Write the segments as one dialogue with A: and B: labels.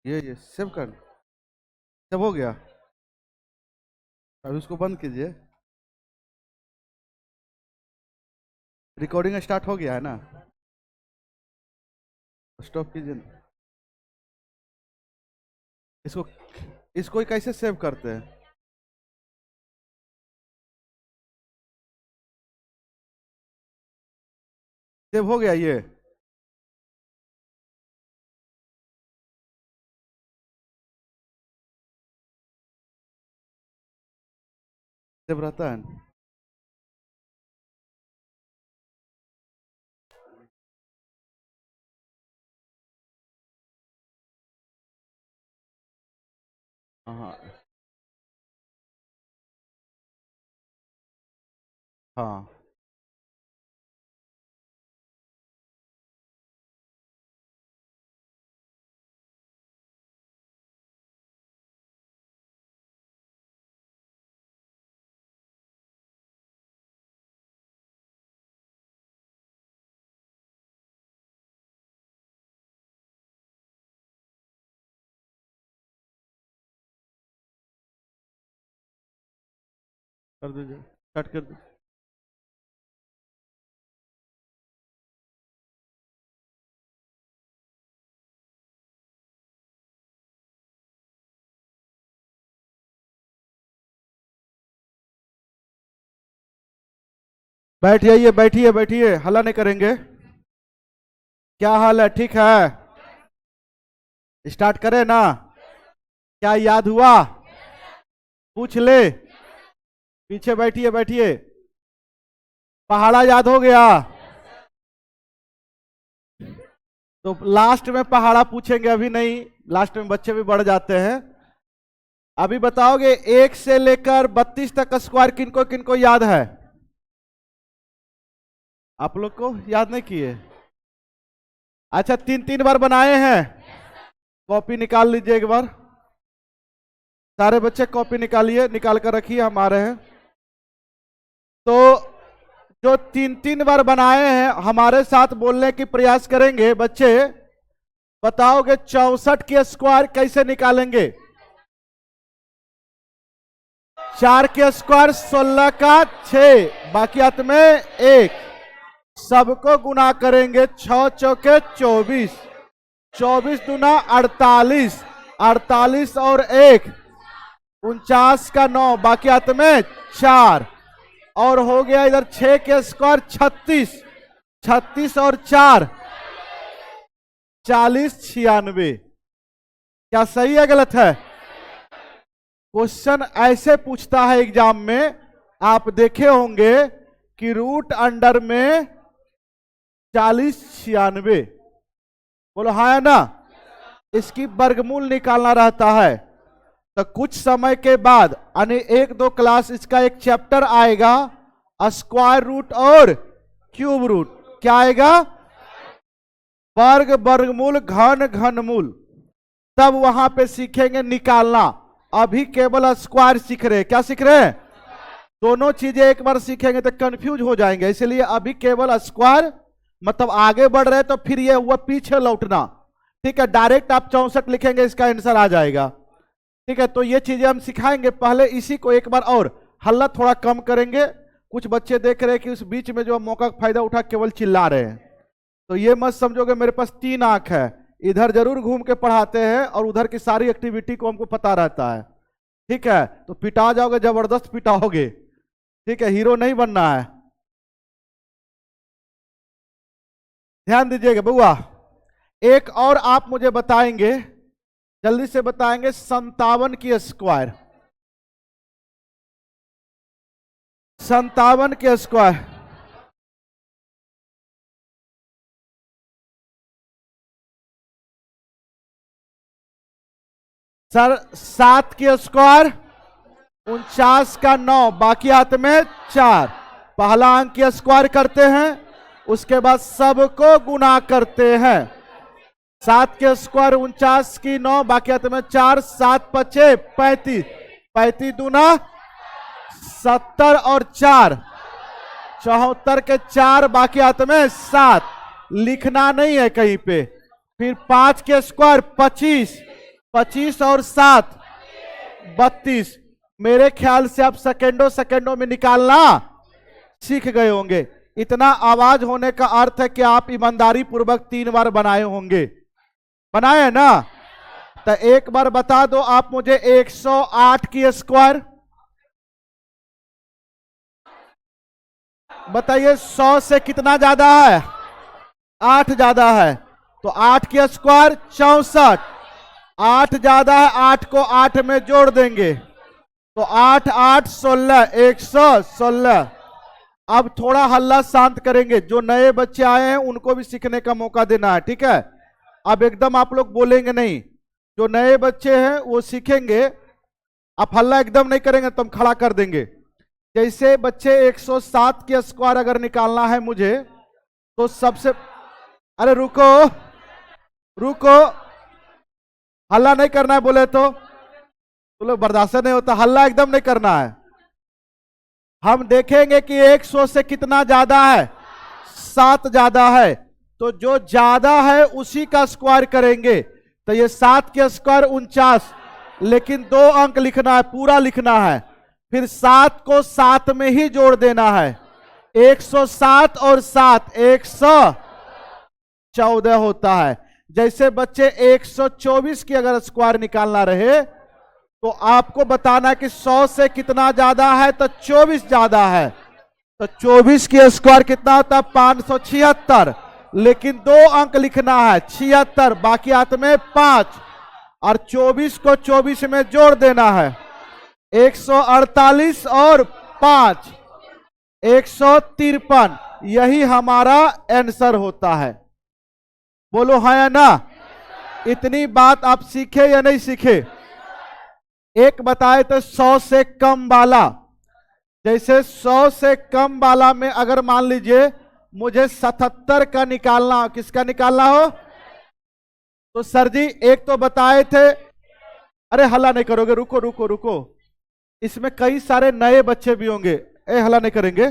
A: ये सेव कर, सेव हो गया। अभी उसको बंद कीजिए। रिकॉर्डिंग स्टार्ट हो गया है ना? स्टॉप कीजिए ना। इसको इसको कैसे सेव करते हैं? सेव हो गया ये? सेव रहता है? हाँ हाँ। कर दीजिए, कट कर दीजिए। बैठ जाइए, बैठिए बैठिए, हल्ला नहीं करेंगे। क्या हाल है? ठीक है? स्टार्ट करें ना? क्या याद हुआ? पूछ ले। पीछे बैठिए बैठिए। पहाड़ा याद हो गया? तो लास्ट में पहाड़ा पूछेंगे, अभी नहीं। लास्ट में बच्चे भी बढ़ जाते हैं। अभी बताओगे 1 से लेकर 32 तक स्क्वायर किनको किनको याद है? आप लोग को याद नहीं किए? अच्छा, 3-3 बार बनाए हैं। कॉपी निकाल लीजिए एक बार। सारे बच्चे कॉपी निकालिए, निकाल कर रखिए, हम आ रहे हैं। तो जो 3-3 बार बनाए हैं, हमारे साथ बोलने की प्रयास करेंगे बच्चे। बताओगे 64 के स्क्वायर कैसे निकालेंगे? 4 के स्क्वायर 16 का 6, बाकी हाथ में 1। सबको गुना करेंगे, 6 चौके 24, 24 दूना 48, 48 और 1 49 का 9, बाकी हाथ में 4। और हो गया इधर 6 के स्क्वायर 36, 36 और 4 40, 96। क्या सही है गलत है? क्वेश्चन ऐसे पूछता है एग्जाम में, आप देखे होंगे कि रूट अंडर में 40, 96। बोलो हाँ है ना? इसकी वर्गमूल निकालना रहता है। तो कुछ समय के बाद, यानी 1-2 क्लास, इसका एक चैप्टर आएगा, स्क्वायर रूट और क्यूब रूट। क्या आएगा? वर्ग, वर्गमूल, घन, घनमूल। तब वहां पे सीखेंगे निकालना। अभी केवल स्क्वायर सीख रहे। क्या सीख रहे हैं? दोनों चीजें एक बार सीखेंगे तो कंफ्यूज हो जाएंगे, इसलिए अभी केवल स्क्वायर, मतलब आगे बढ़ रहे तो फिर ये हुआ पीछे लौटना। ठीक है? डायरेक्ट आप 64 लिखेंगे, इसका आंसर आ जाएगा। ठीक है? तो ये चीजें हम सिखाएंगे। पहले इसी को एक बार और हल्ला थोड़ा कम करेंगे। कुछ बच्चे देख रहे हैं कि उस बीच में जो मौका का फायदा उठा केवल चिल्ला रहे हैं, तो ये मत समझोगे मेरे पास 3 आंख है। इधर जरूर घूम के पढ़ाते हैं और उधर की सारी एक्टिविटी को हमको पता रहता है। ठीक है? तो पिटा जाओगे, जबरदस्त पिटाओगे। ठीक है? हीरो नहीं बनना है। ध्यान दीजिएगा बुआ। एक और आप मुझे बताएंगे, जल्दी से बताएंगे, 57 की स्क्वायर। 57 के स्क्वायर। सर 7 के स्क्वायर 49 का 9, बाकी हाथ में 4। पहला अंक की स्क्वायर करते हैं, उसके बाद सबको गुना करते हैं। 7 के स्क्वायर 49 की 9, बाकी हाथ में 4, 7 पचे 35, 35 दूना 70 और 4 74 के 4, बाकी हाथ में 7। लिखना नहीं है कहीं पे। फिर 5 के स्क्वायर 25, 25 और 7 32। मेरे ख्याल से आप सेकेंडों में निकालना सीख गए होंगे। इतना आवाज होने का अर्थ है कि आप ईमानदारी पूर्वक 3 बार बनाए होंगे। बनाए ना? तो एक बार बता दो आप मुझे 108 की स्क्वायर। बताइए 100 से कितना ज्यादा है? 8 ज्यादा है। तो 8 की स्क्वायर 64। 8 ज्यादा है, 8 को 8 में जोड़ देंगे तो 8 8 16 116। अब थोड़ा हल्ला शांत करेंगे। जो नए बच्चे आए हैं उनको भी सीखने का मौका देना है, ठीक है? अब एकदम आप लोग बोलेंगे नहीं। जो नए बच्चे हैं वो सीखेंगे। आप हल्ला एकदम नहीं करेंगे तो हम खड़ा कर देंगे। जैसे बच्चे 107 की स्क्वायर अगर निकालना है मुझे तो सबसे, अरे रुको रुको, हल्ला नहीं करना है बोले तो लोग बर्दाश्त नहीं होता। हल्ला एकदम नहीं करना है। हम देखेंगे कि 100 से कितना ज्यादा है? 7 ज्यादा है। तो जो ज्यादा है उसी का स्क्वायर करेंगे। तो ये 7 के स्क्वायर 49, लेकिन 2 अंक लिखना है, पूरा लिखना है। फिर 7 को 7 में ही जोड़ देना है। 107 और 7 114 होता है। जैसे बच्चे 124 की अगर स्क्वायर निकालना रहे तो आपको बताना कि 100 से कितना ज्यादा है? तो 24 ज्यादा है। तो 24 की स्क्वायर कितना होता है? 576। लेकिन 2 अंक लिखना है, 76, बाकी हाथ में 5, और 24 को 24 में जोड़ देना है। 148 और 5 153। यही हमारा आंसर होता है। बोलो हाँ या ना? इतनी बात आप सीखे या नहीं सीखे? एक बताए तो 100 से कम वाला। जैसे 100 से कम वाला में अगर मान लीजिए मुझे 77 का निकालना हो, किसका निकालना हो? तो सर जी एक तो बताए थे, अरे हल्ला नहीं करोगे, रुको रुको रुको, इसमें कई सारे नए बच्चे भी होंगे। हल्ला नहीं करेंगे,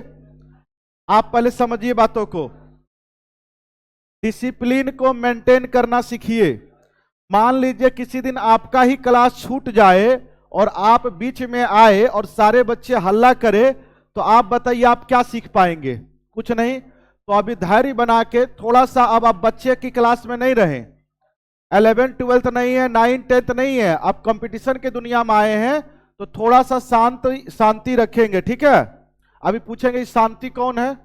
A: आप पहले समझिए बातों को। डिसिप्लिन को मेंटेन करना सीखिए। मान लीजिए किसी दिन आपका ही क्लास छूट जाए और आप बीच में आए और सारे बच्चे हल्ला करे, तो आप बताइए आप क्या सीख पाएंगे? कुछ नहीं। तो अभी धैर्य बना के थोड़ा सा, अब आप बच्चे की क्लास में नहीं रहें, 11th 12th नहीं है, 9th 10th नहीं है, आप कंपटीशन के दुनिया में आए हैं, तो थोड़ा सा शांति रखेंगे, ठीक है? अभी पूछेंगे शांति कौन है?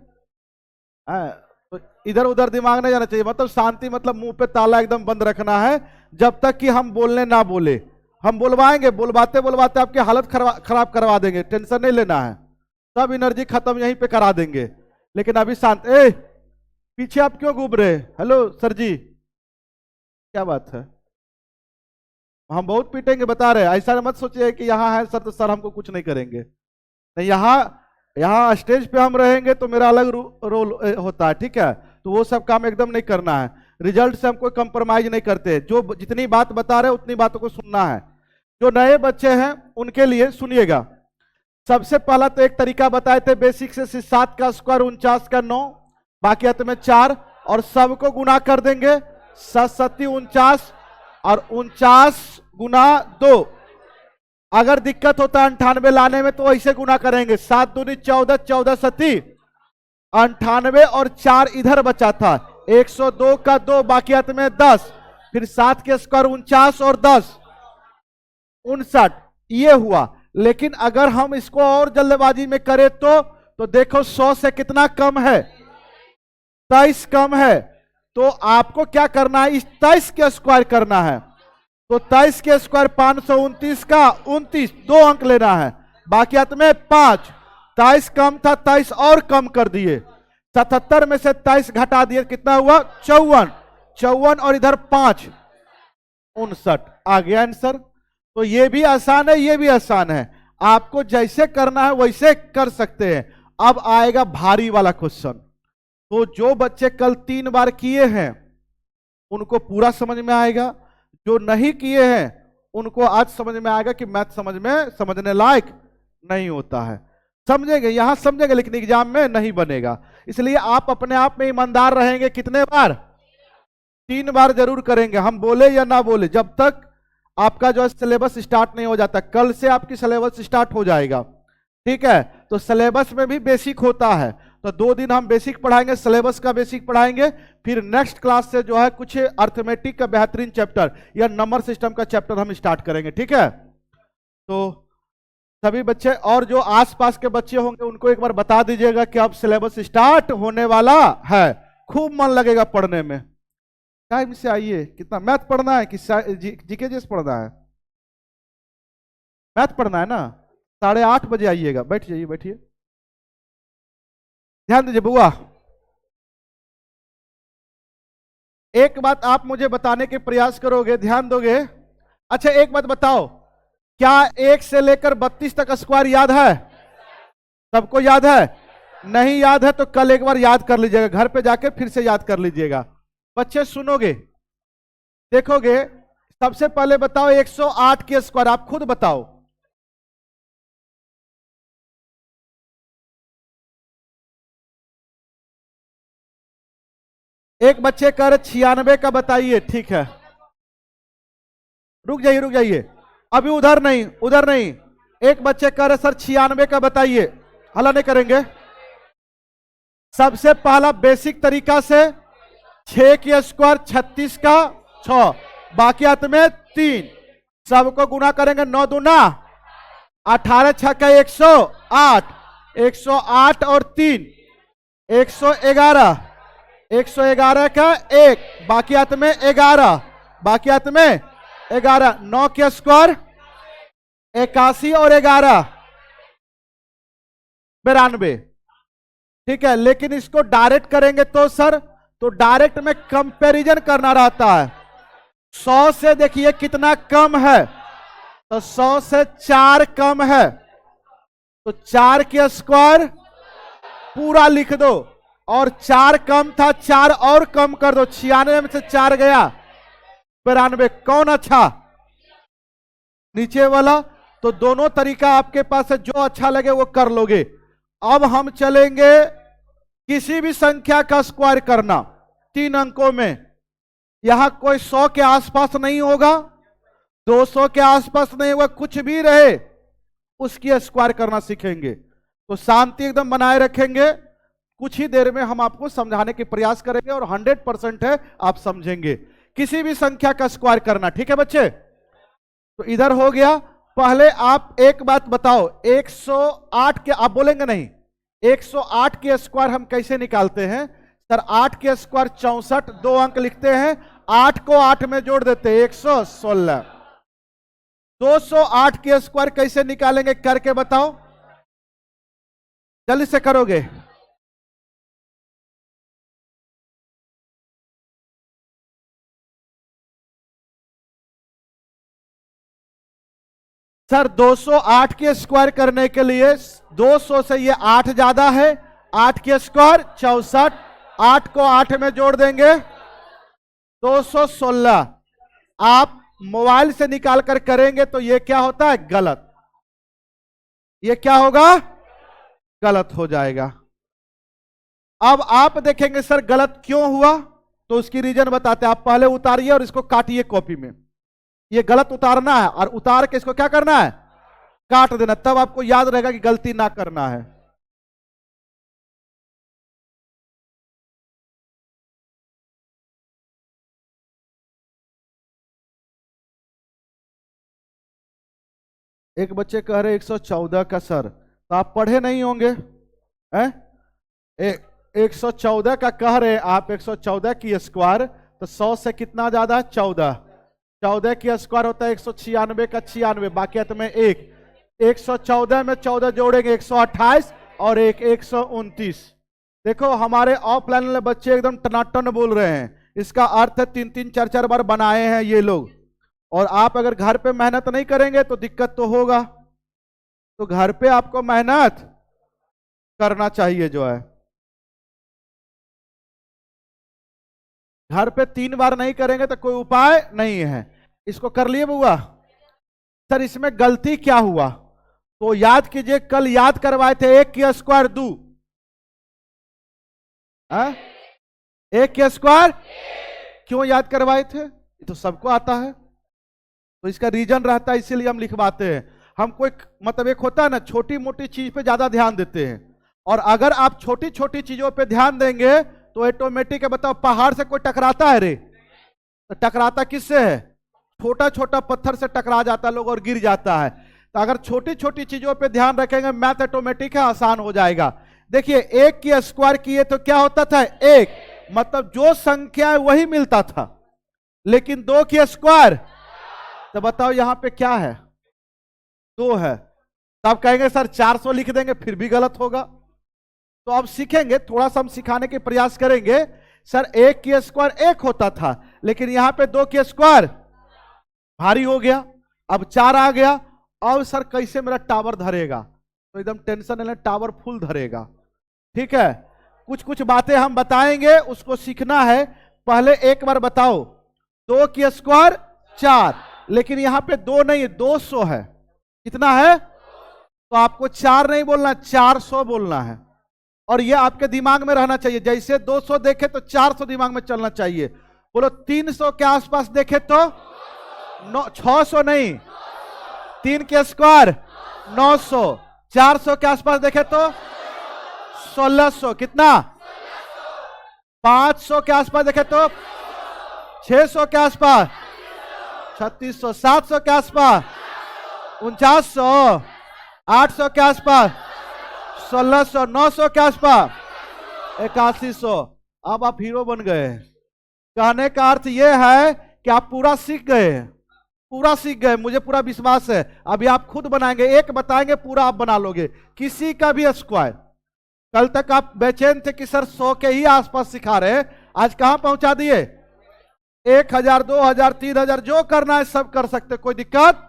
A: तो इधर उधर दिमाग नहीं जाना चाहिए। मतलब शांति मतलब मुंह पे ताला एकदम बंद रखना है जब तक कि हम बोलने ना बोले। हम बुलवाएंगे, बुलवाते बुलवाते आपकी हालत खराब करवा देंगे, टेंशन नहीं लेना है, सब एनर्जी खत्म यहीं पे करा देंगे। लेकिन अभी शांत। पीछे आप क्यों घूम रहे? हेलो सर जी, क्या बात है? हम बहुत पीटेंगे बता रहे। ऐसा मत सोचिए कि यहाँ है सर तो सर हमको कुछ नहीं करेंगे। नहीं, यहाँ स्टेज पे हम रहेंगे तो मेरा अलग रोल होता है, ठीक है? तो वो सब काम एकदम नहीं करना है। रिजल्ट से हम कोई कंप्रोमाइज नहीं करते। जो जितनी बात बता रहे उतनी बातों को सुनना है। जो नए बच्चे हैं उनके लिए सुनिएगा। सबसे पहला तो एक तरीका बताए थे बेसिक से, 7 का स्क्वायर 49 का 9, बाकी हाथ में 4, और सबको गुना कर देंगे। 7 7 49 और 49 गुना 2। अगर दिक्कत होता है 98 लाने में तो ऐसे गुना करेंगे, 7 दूनी 14, 14 सती 98 और 4 इधर बचा था, 102 का 2, बाकी हाथ में 10, फिर 7 के स्क्वायर 49 और 10 59, ये हुआ। लेकिन अगर हम इसको और जल्दबाजी में करें तो देखो 100 से कितना कम है? 23 कम है। तो आपको क्या करना है? इस 23 के स्क्वायर करना है। तो 23 के स्क्वायर 529 का 29, 2 अंक लेना है, बाकी हाथ में 5। 23 कम था, 23 और कम कर दिए। 77 में से 23 घटा दिए, कितना हुआ? 54। 54 और इधर 5 59। आ गया आंसर। तो ये भी आसान है, ये भी आसान है। आपको जैसे करना है वैसे कर सकते हैं। अब आएगा भारी वाला क्वेश्चन। तो जो बच्चे कल 3 बार किए हैं उनको पूरा समझ में आएगा, जो नहीं किए हैं उनको आज समझ में आएगा कि मैथ समझने लायक नहीं होता है। समझेंगे, यहां समझेंगे, लेकिन एग्जाम में नहीं बनेगा। इसलिए आप अपने आप में ईमानदार रहेंगे। कितने बार? 3 बार जरूर करेंगे, हम बोले या ना बोले। जब तक आपका जो है सिलेबस स्टार्ट नहीं हो जाता, कल से आपकी सिलेबस स्टार्ट हो जाएगा। ठीक है, तो सिलेबस में भी बेसिक होता है, तो 2 दिन हम बेसिक पढ़ाएंगे, सिलेबस का बेसिक पढ़ाएंगे, फिर नेक्स्ट क्लास से जो है कुछ अर्थमेटिक का बेहतरीन चैप्टर या नंबर सिस्टम का चैप्टर हम स्टार्ट करेंगे। ठीक है, तो सभी बच्चे और जो आसपास के बच्चे होंगे उनको एक बार बता दीजिएगा कि अब सिलेबस स्टार्ट होने वाला है, खूब मन लगेगा पढ़ने में। टाइम से आइए। कितना मैथ पढ़ना है कि जीके जीएस पढ़ना है? मैथ पढ़ना है ना, 8:30 बजे आइएगा। बैठ जाइए, बैठिए, ध्यान दीजिए बुआ। एक बात आप मुझे बताने के प्रयास करोगे, ध्यान दोगे? अच्छा एक बात बताओ, क्या 1 से लेकर 32 तक स्क्वायर याद है? सबको याद है? नहीं याद है तो कल एक बार याद कर लीजिएगा, घर पे जाके फिर से याद कर लीजिएगा। बच्चे सुनोगे, देखोगे। सबसे पहले बताओ 108 के स्क्वायर, आप खुद बताओ। एक बच्चे कह रहे 96 का बताइए। ठीक है, रुक जाइए रुक जाइए, अभी उधर नहीं उधर नहीं। एक बच्चे कह रहे सर 96 का बताइए, हला नहीं करेंगे। सबसे पहला बेसिक तरीका से 6 की स्क्वायर 36 का 6, बाकी हाथ में 3, सबको गुना करेंगे 9 दूना 18, 6 का 108, 108 और 3 111, 111 का 1, बाकी हाथ में 11, बाकी हाथ में 11, 9 के स्क्वायर 81 और 11 92। ठीक है, लेकिन इसको डायरेक्ट करेंगे तो सर, तो डायरेक्ट में कंपैरिजन करना रहता है। 100 से देखिए कितना कम है, तो 100 से 4 कम है, तो 4 के स्क्वायर पूरा लिख दो, और 4 कम था, 4 और कम कर दो, 96 में से 4 गया 92। कौन अच्छा? नीचे वाला। तो दोनों तरीका आपके पास है, जो अच्छा लगे वो कर लोगे। अब हम चलेंगे किसी भी संख्या का स्क्वायर करना 3 अंकों में। यहां कोई 100 के आसपास नहीं होगा, 200 के आसपास नहीं होगा, कुछ भी रहे उसकी स्क्वायर करना सीखेंगे। तो शांति एकदम बनाए रखेंगे, कुछ ही देर में हम आपको समझाने के प्रयास करेंगे और 100% है आप समझेंगे। किसी भी संख्या का स्क्वायर करना, ठीक है बच्चे? तो इधर हो गया। पहले आप एक बात बताओ, 108 के, आप बोलेंगे नहीं, 108 के स्क्वायर हम कैसे निकालते हैं? सर 8 के स्क्वायर 64, 2 अंक लिखते हैं, 8 को 8 में जोड़ देते हैं 116। 208 के स्क्वायर कैसे निकालेंगे, करके बताओ, जल्दी से करोगे। सर 208 के स्क्वायर करने के लिए 200 से ये 8 ज्यादा है, 8 के स्क्वायर 64, 8 को 8 में जोड़ देंगे 216। आप मोबाइल से निकाल कर करेंगे तो ये क्या होता है? गलत। ये क्या होगा? गलत हो जाएगा। अब आप देखेंगे सर गलत क्यों हुआ, तो उसकी रीजन बताते हैं। आप पहले उतारिए और इसको काटिए कॉपी में। ये गलत उतारना है और उतार के इसको क्या करना है? काट देना, तब आपको याद रहेगा कि गलती ना करना है। एक बच्चे कह रहे 114 का सर, तो आप पढ़े नहीं होंगे हैं? 114 का कह रहे आप, 114 की स्क्वायर, तो 100 से कितना ज्यादा? 14। 14 की स्क्वायर होता है 196 का 96, बाकी है में 1। 114 में 14 जोड़ेंगे 128 और 129। देखो हमारे ऑफलाइन वाले बच्चे एकदम टनाटन बोल रहे हैं, इसका अर्थ है 3-3 4-4 बार बनाए हैं ये लोग। और आप अगर घर पे मेहनत नहीं करेंगे तो दिक्कत तो होगा, तो घर पे आपको मेहनत करना चाहिए जो है। घर पे 3 बार नहीं करेंगे तो कोई उपाय नहीं है। इसको कर लिए बुआ? सर इसमें गलती क्या हुआ, तो याद कीजिए, कल याद करवाए थे 1 की स्क्वायर 2, 1 की स्क्वायर क्यों याद करवाए थे? ये तो सबको आता है। तो इसका रीजन रहता है, इसीलिए हम लिखवाते हैं। हमको एक मतलब एक होता है ना, छोटी मोटी चीज पे ज्यादा ध्यान देते हैं, और अगर आप छोटी छोटी चीजों पे ध्यान देंगे तो ऑटोमेटिक है। बताओ, पहाड़ से कोई टकराता है रे? तो टकराता किससे है? छोटा छोटा पत्थर से टकरा जाता है लोग और गिर जाता है। तो अगर छोटी छोटी चीजों पे ध्यान रखेंगे, मैथ ऑटोमेटिक है, आसान हो जाएगा। देखिए, एक की स्क्वायर किए तो क्या होता था? एक, मतलब जो संख्या है वही मिलता था, लेकिन दो की स्क्वायर, तो बताओ यहां पे क्या है? दो है। तो आप कहेंगे सर 400 लिख देंगे, फिर भी गलत होगा। तो अब सीखेंगे, थोड़ा सा हम सिखाने के प्रयास करेंगे। सर एक की स्क्वायर एक होता था, लेकिन यहां पे दो की स्क्वायर भारी हो गया, अब 4 आ गया। अब सर कैसे मेरा टावर धरेगा? तो एकदम टेंशन नहीं, टावर फुल धरेगा। ठीक है, कुछ कुछ बातें हम बताएंगे, उसको सीखना है। पहले एक बार बताओ, 2 की स्क्वायर 4, लेकिन यहां पे 2 नहीं, 200 है। कितना है? तो आपको 4 नहीं बोलना, 400 बोलना है। और ये आपके दिमाग में रहना चाहिए, जैसे 200 देखे तो 400 दिमाग में चलना चाहिए। बोलो 300 के आसपास देखे तो 600 नहीं, 3 के स्क्वायर 900, 400 के आसपास देखे तो 1600, कितना? 500 के आसपास देखे तो 600 के आसपास, 3600, 700 के आसपास, 4900, 800 के आसपास, 1600, 900 के आसपास, 8100। अब आप हीरो बन गए। कहने का अर्थ यह है कि आप पूरा सीख गए, पूरा सीख गए, मुझे पूरा विश्वास है। अभी आप खुद बनाएंगे, एक बताएंगे, पूरा आप बना लोगे, किसी का भी स्क्वायर। कल तक आप बेचैन थे कि सर 100 के ही आसपास सिखा रहे, आज कहां पहुंचा दिए? 1000, 2000, 3000, जो करना है सब कर सकते, कोई दिक्कत?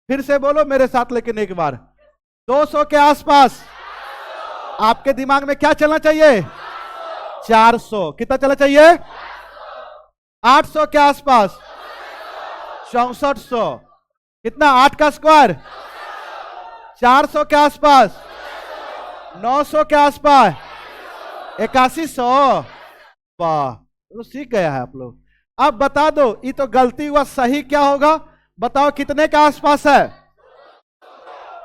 A: फिर से बोलो मेरे साथ, लेकिन एक बार 200 के आसपास आपके दिमाग में क्या चलना चाहिए? 400। कितना चलना चाहिए? 800 के आसपास 6400। कितना? 8 का स्क्वायर 400 के आसपास, 900 के आसपास, 8100। वाह, तो सीख गया है आप लोग। अब बता दो, ये तो गलती हुआ, सही क्या होगा? बताओ कितने के आसपास है?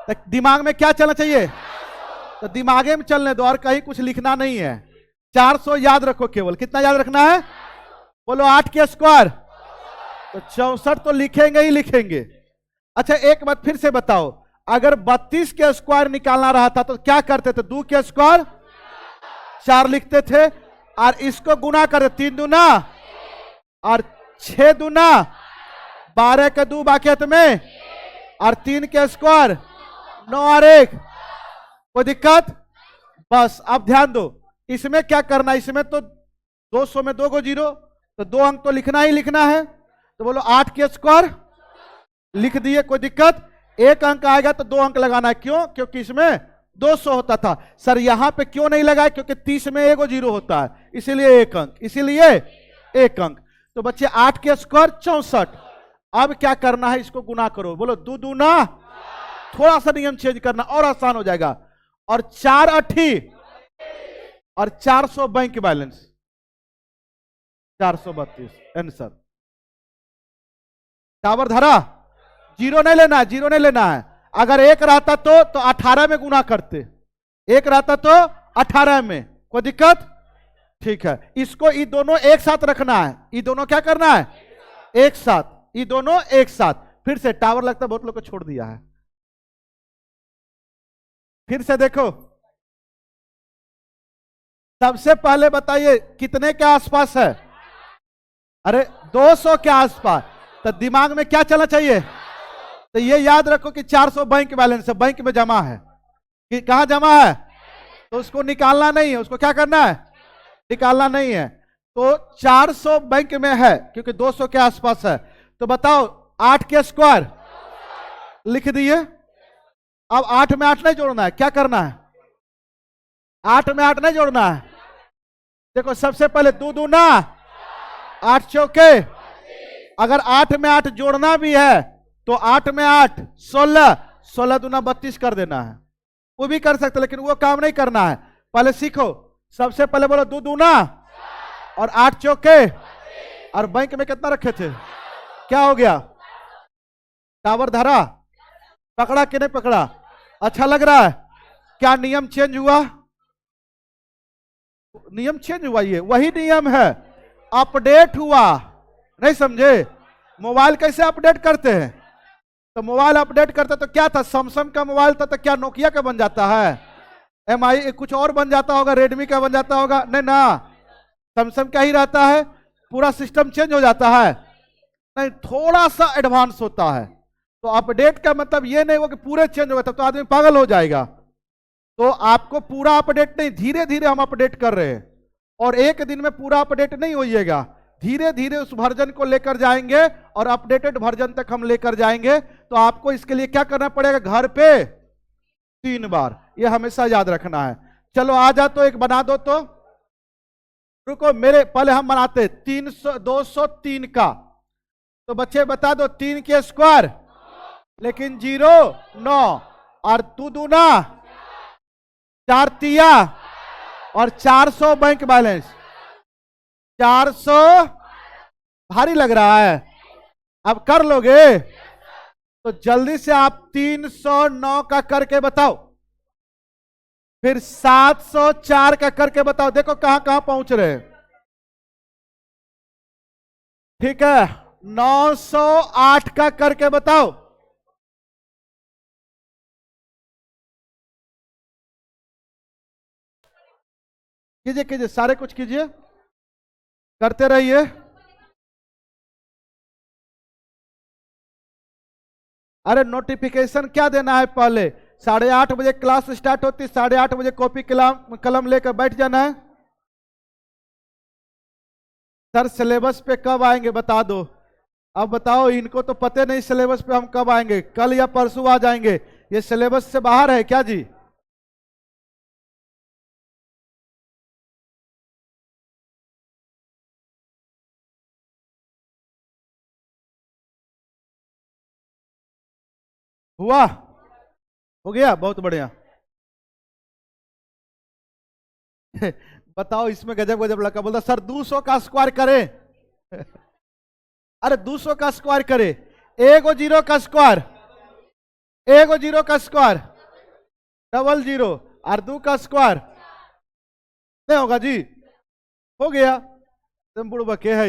A: तो दिमाग में क्या चलना चाहिए? तो दिमागे में चलने दो, और कहीं कुछ लिखना नहीं है। 400 याद रखो केवल। कितना याद रखना है? बोलो 8 के स्क्वायर, तो 64 तो लिखेंगे ही लिखेंगे। अच्छा एक बात फिर से बताओ, अगर 32 के स्क्वायर निकालना रहा था तो क्या करते थे? 2 के स्क्वायर 4 लिखते थे, और इसको गुना करते, 3 दूना और 6 दूना 12 के 2 बाकियत में, और 3 के स्क्वायर 9 और 1। कोई दिक्कत? बस अब ध्यान दो, इसमें क्या करना है? इसमें तो 200 में 2 को 0, तो 2 अंक तो लिखना ही लिखना है। तो बोलो 8 के स्क्वायर लिख दिए, कोई दिक्कत? 1 अंक आएगा तो 2 अंक लगाना है। क्यों? क्योंकि इसमें 200 होता था। सर यहां पे क्यों नहीं लगाए? क्योंकि 30 में 1 0 होता है, इसीलिए 1 अंक, इसीलिए 1 अंक। तो बच्चे 8 के स्क्वायर 64। अब क्या करना है? इसको गुना करो। बोलो 2 दूना, थोड़ा सा नियम चेंज करना और आसान हो जाएगा, और 4 8 और 400 बैंक बैलेंस 432 आंसर। टावर धरा? 0 नहीं लेना है, 0 नहीं लेना है। अगर 1 रहता तो 18 में गुना करते, 1 रहता तो 18 में। कोई दिक्कत? ठीक है, इसको ये दोनों एक साथ रखना है। ये दोनों क्या करना है? एक साथ, ये दोनों एक साथ। फिर से टावर लगता है बहुत लोग को छोड़ दिया है। फिर से देखो, सबसे पहले बताइए कितने के आसपास है? अरे 200 के आसपास। तो दिमाग में क्या चलना चाहिए? तो ये याद रखो कि 400 बैंक बैलेंस है, बैंक में जमा है। कि कहां जमा है? तो उसको निकालना नहीं है, उसको क्या करना है? निकालना नहीं है। तो 400 बैंक में है क्योंकि 200 के आसपास है। तो बताओ 8 के स्क्वायर लिख दिए। अब 8 में 8 नहीं जोड़ना है, क्या करना है? 8 में 8 नहीं जोड़ना है। देखो सबसे पहले 2 दूना 8 चौके, अगर 8 में 8 जोड़ना भी है तो 8 में 8 16, 16 दूना 32 कर देना है। वो भी कर सकते, लेकिन वो काम नहीं करना है। पहले सीखो, सबसे पहले बोलो 2 दूना और 8 चौके, और बैंक में कितना रखे थे? क्या हो गया? टावर धरा, पकड़ा कि नहीं पकड़ा? अच्छा लग रहा है? क्या नियम चेंज हुआ? नियम चेंज हुआ, ये वही नियम है, अपडेट हुआ। नहीं समझे? मोबाइल कैसे अपडेट करते हैं? तो मोबाइल अपडेट करते तो क्या था, सैमसंग का मोबाइल था तो क्या नोकिया का बन जाता है? MI कुछ और बन जाता होगा, रेडमी का बन जाता होगा? नहीं ना, सैमसंग का ही रहता है। पूरा सिस्टम चेंज हो जाता है? नहीं, थोड़ा सा एडवांस होता है। तो अपडेट का मतलब ये नहीं हो कि पूरे चेंज हो गए, तब तो आदमी पागल हो जाएगा। तो आपको पूरा अपडेट नहीं, धीरे धीरे हम अपडेट कर रहे हैं, और एक दिन में पूरा अपडेट नहीं होइएगा, धीरे धीरे उस वर्जन को लेकर जाएंगे और अपडेटेड वर्जन तक हम लेकर जाएंगे। तो आपको इसके लिए क्या करना पड़ेगा, घर पे 3 बार, ये हमेशा याद रखना है। चलो आ जा, तो एक बना दो। तो रुको, मेरे पहले हम बनाते 203 का। तो बच्चे बता दो, 3 के स्क्वायर, लेकिन 0 9, और 2 दूना 4 तिया, और 400 बैंक बैलेंस। 400 भारी लग रहा है, अब कर लोगे? तो जल्दी से आप 309 का करके बताओ, फिर 704 का करके बताओ। देखो कहां कहां पहुंच रहे हैं। ठीक है, 908 का करके बताओ। कीजिए कीजिए, सारे कुछ कीजिए, करते रहिए। अरे नोटिफिकेशन क्या देना है, पहले 8:30 बजे क्लास स्टार्ट होती, 8:30 बजे कॉपी कलम लेकर बैठ जाना है। सर सिलेबस पे कब आएंगे बता दो। अब बताओ, इनको तो पता नहीं सिलेबस पे हम कब आएंगे, कल या परसों आ जाएंगे। ये सिलेबस से बाहर है क्या जी? हुआ? हो गया, बहुत बढ़िया। बताओ, इसमें गजब गजब लड़का बोलता सर 200 का स्क्वायर करे। अरे 200 का स्क्वायर करे, एगो 0 का स्क्वायर, एगो 0 का स्क्वायर, डबल 0, और 2 का स्क्वायर नहीं होगा जी? हो गया, तुम बुढ़ के है।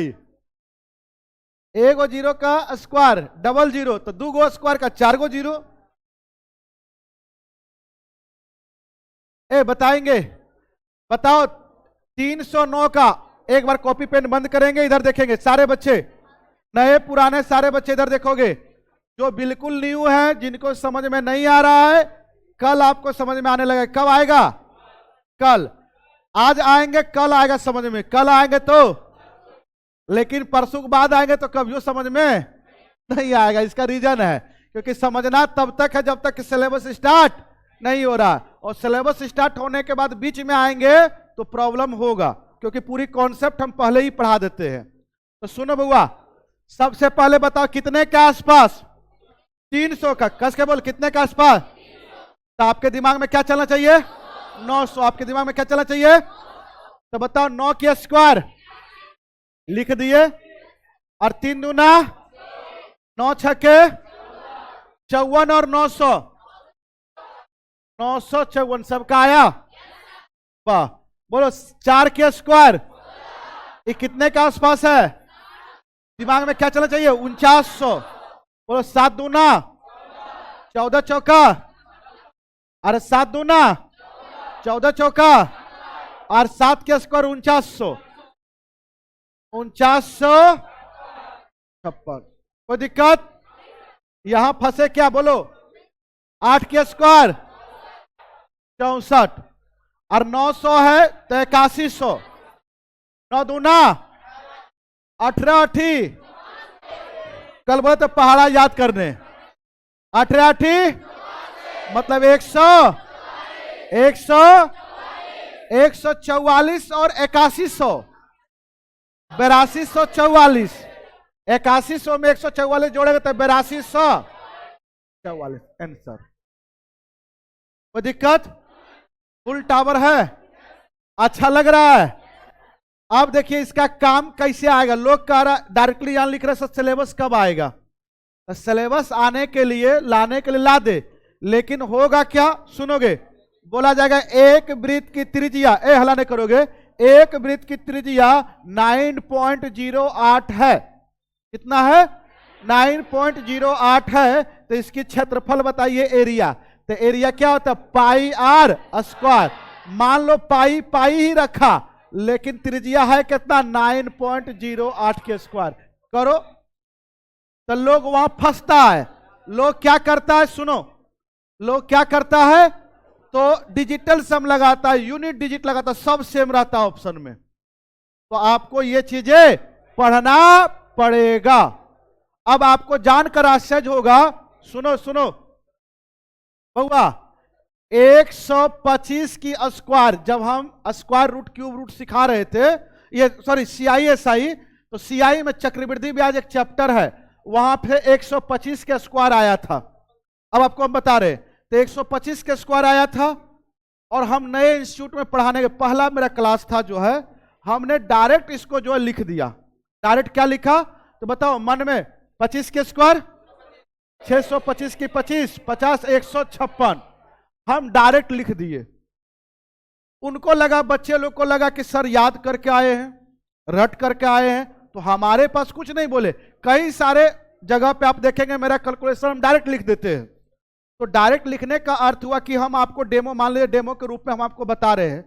A: एगो 0 का स्क्वायर, डबल 0, तो 2 गो स्क्वायर का 4 गो 0। बताएंगे? बताओ 309 का, एक बार कॉपी पेन बंद करेंगे, इधर देखेंगे सारे बच्चे, नए पुराने सारे बच्चे इधर देखोगे। जो बिल्कुल न्यू है, जिनको समझ में नहीं आ रहा है, कल आपको समझ में आने लगा। कब आएगा? कल। आज आएंगे, कल आएगा समझ में, कल आएंगे तो, लेकिन परसों के बाद आएंगे तो कभी समझ में नहीं आएगा। इसका रीजन है क्योंकि समझना तब तक है जब तक सिलेबस स्टार्ट नहीं हो रहा, और सिलेबस स्टार्ट होने के बाद बीच में आएंगे तो प्रॉब्लम होगा, क्योंकि पूरी कॉन्सेप्ट हम पहले ही पढ़ा देते हैं। तो सुनो बुआ, सबसे पहले बताओ कितने के आसपास? 300 का, कस के बोल, कितने के आसपास? तो आपके दिमाग में क्या चलना चाहिए? 900। आपके दिमाग में क्या चलना चाहिए? तो बताओ 9 के स्क्वायर लिख दिए, और 3 दूना 9 छक्के 54, और 900 954 सबका आया? वाह। बोलो 4 के स्क्वायर, ये कितने के आसपास है? दिमाग में क्या चलना चाहिए? 4900। बोलो 7 दूना 14 चौका, अरे 7 दूना 14 चौका, और 7 के स्क्वायर 4900, 4956। कोई दिक्कत? यहां फंसे क्या? बोलो 8 के स्क्वायर 64, और 900 है तो 8100, 9 दूना 18 अठी, कल बोले तो पहाड़ा याद करने, 18 अठी मतलब 100 144 और 8100, 8244। 8100 में 144 जोड़ेगा तो 8244 आंसर। कोई दिक्कत? फुल टावर है, अच्छा लग रहा है। अब देखिए इसका काम कैसे आएगा। लोग कह रहा डायरेक्टली यहां लिख रहे सर सिलेबस कब आएगा, सिलेबस आने के लिए लाने के लिए ला दे, लेकिन होगा क्या सुनोगे, बोला जाएगा एक वृत्त की त्रिज्या, हला नहीं करोगे, एक वृत्त की त्रिज्या 9.08 है। कितना है? 9.08 है। तो इसकी क्षेत्रफल बताइए एरिया। तो एरिया क्या होता है? पाई आर स्क्वायर। मान लो पाई पाई ही रखा, लेकिन त्रिज्या है कितना? 9.08 के स्क्वायर। करो तो लोग वहां फंसता है। लोग क्या करता है सुनो, लोग क्या करता है तो डिजिटल सम लगाता है, यूनिट डिजिट लगाता है, सब सेम रहता है ऑप्शन में। तो आपको ये चीजें पढ़ना पड़ेगा। अब आपको जानकर आश्चर्य होगा, सुनो सुनो बउआ, 125 की स्क्वायर, जब हम स्क्वायर रूट क्यूब रूट सिखा रहे थे, ये सॉरी CISI, तो CI में चक्रवृद्धि ब्याज एक चैप्टर है, वहां पे 125 के स्क्वायर आया था। अब आपको हम बता रहे, तो 125 के स्क्वायर आया था, और हम नए इंस्टीट्यूट में पढ़ाने के पहला मेरा क्लास था जो है, हमने डायरेक्ट इसको जो है लिख दिया। डायरेक्ट क्या लिखा तो बताओ मन में? 25 के स्क्वायर 625 की 25, 50 156, हम डायरेक्ट लिख दिए। उनको लगा, बच्चे लोग को लगा कि सर याद करके आए हैं, रट करके आए हैं, तो हमारे पास कुछ नहीं बोले। कई सारे जगह पे आप देखेंगे मेरा कैलकुलेशन हम डायरेक्ट लिख देते हैं। तो डायरेक्ट लिखने का अर्थ हुआ कि हम आपको डेमो, मान लीजिए डेमो के रूप में हम आपको बता रहे हैं,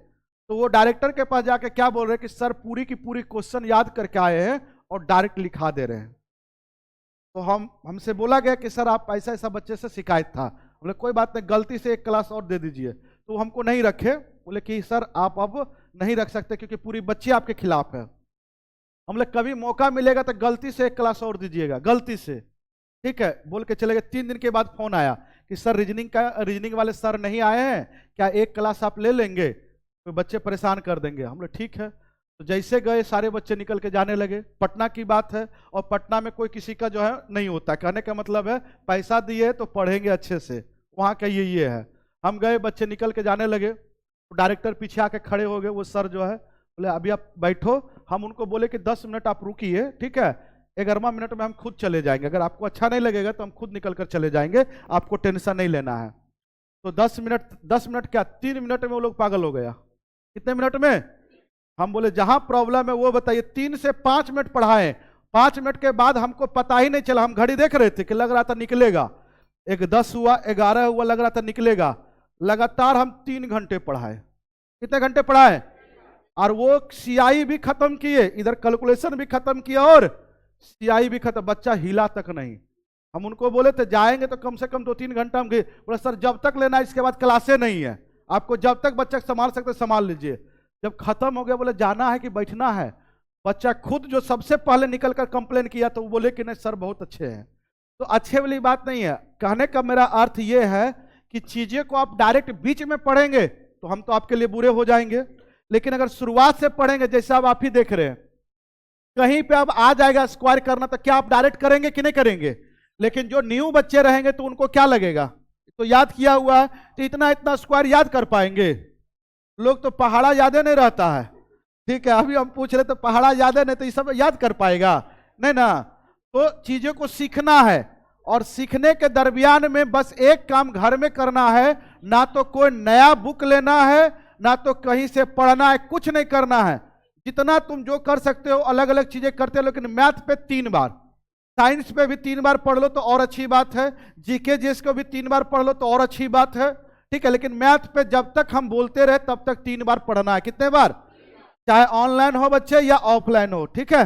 A: तो वो डायरेक्टर के पास जाके क्या बोल रहे हैं कि सर पूरी की पूरी क्वेश्चन याद करके आए हैं और डायरेक्ट लिखा दे रहे हैं। तो हमसे बोला गया कि सर आप ऐसा ऐसा बच्चे से शिकायत था। बोले कोई बात नहीं, गलती से एक क्लास और दे दीजिए। तो हमको नहीं रखे, बोले कि सर आप अब नहीं रख सकते क्योंकि पूरी बच्ची आपके खिलाफ है। हम लोग कभी मौका मिलेगा तो गलती से एक क्लास और दीजिएगा, गलती से, ठीक है, बोल के चले गए। 3 दिन के बाद फोन आया कि सर रीजनिंग वाले सर नहीं आए हैं, क्या एक क्लास आप ले लेंगे, तो बच्चे परेशान कर देंगे। हम लोग ठीक है। तो जैसे गए सारे बच्चे निकल के जाने लगे। पटना की बात है, और पटना में कोई किसी का जो है नहीं होता, कहने का मतलब है पैसा दिए तो पढ़ेंगे अच्छे से, वहाँ का ये है। हम गए, बच्चे निकल के जाने लगे, तो डायरेक्टर पीछे आके खड़े हो गए। वो सर जो है बोले अभी आप बैठो। हम उनको बोले कि 10 मिनट आप रुकिए, ठीक है, 11वां मिनट में हम खुद चले जाएंगे, अगर आपको अच्छा नहीं लगेगा तो हम खुद निकल कर चले जाएंगे, आपको टेंशन नहीं लेना है। तो 10 मिनट क्या 3 मिनट में वो लोग पागल हो गया। कितने मिनट में? हम बोले जहां प्रॉब्लम है वो बताइए। 3 से 5 मिनट पढ़ाए, 5 मिनट के बाद हमको पता ही नहीं चला, हम घड़ी देख रहे थे कि लग रहा था निकलेगा, एक 10 हुआ, 11 हुआ, लग रहा था निकलेगा। लगातार हम 3 घंटे पढ़ाए। कितने घंटे पढ़ाए? और वो CI भी खत्म किए, इधर कैलकुलेशन भी खत्म किया और CI भी खत्म, बच्चा हिला तक नहीं। हम उनको बोले थे जाएंगे तो कम से कम 2-3 घंटा हम गए। बोले सर जब तक लेना है इसके बाद क्लासे नहीं है, आपको जब तक बच्चा संभाल सकते संभाल लीजिए। जब खत्म हो गया बोले जाना है कि बैठना है। बच्चा खुद जो सबसे पहले निकल कर कंप्लेन किया तो वो बोले कि नहीं सर बहुत अच्छे हैं। तो अच्छे वाली बात नहीं है, कहने का मेरा अर्थ ये है कि चीजें को आप डायरेक्ट बीच में पढ़ेंगे तो हम तो आपके लिए बुरे हो जाएंगे, लेकिन अगर शुरुआत से पढ़ेंगे, जैसे अब आप ही देख रहे हैं, कहीं पे अब आ जाएगा स्क्वायर करना तो क्या आप डायरेक्ट करेंगे कि नहीं करेंगे? लेकिन जो न्यू बच्चे रहेंगे तो उनको क्या लगेगा, तो याद किया हुआ है तो इतना इतना स्क्वायर याद कर पाएंगे लोग, तो पहाड़ा याद नहीं रहता है, ठीक है। अभी हम पूछ रहे तो पहाड़ा याद है, नहीं तो ये सब याद कर पाएगा नहीं ना। तो चीजों को सीखना है, और सीखने के दरमियान में बस एक काम घर में करना है, ना तो कोई नया बुक लेना है, ना तो कहीं से पढ़ना है, कुछ नहीं करना है। जितना तुम जो कर सकते हो अलग अलग चीजें करते हो, लेकिन मैथ पे 3 बार, साइंस पे भी 3 बार पढ़ लो तो और अच्छी बात है, जीके जीएस को भी 3 बार पढ़ लो तो और अच्छी बात है, ठीक है। लेकिन मैथ पे जब तक हम बोलते रहे तब तक 3 बार पढ़ना है। कितने बार? चाहे ऑनलाइन हो बच्चे या ऑफलाइन हो, ठीक है।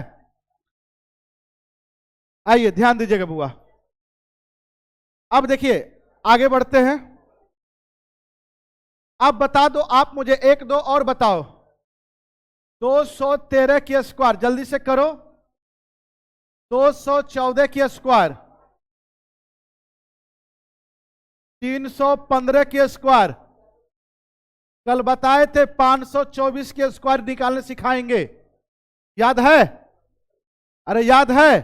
A: आइए ध्यान दीजिएगा बुआ। अब देखिए आगे बढ़ते हैं। अब बता दो आप मुझे, 1 2 और बताओ। 213 की स्क्वायर, जल्दी से करो। 214 की स्क्वायर, 315 की स्क्वायर, कल बताए थे 524 के स्क्वायर निकालने सिखाएंगे, याद है? अरे याद है,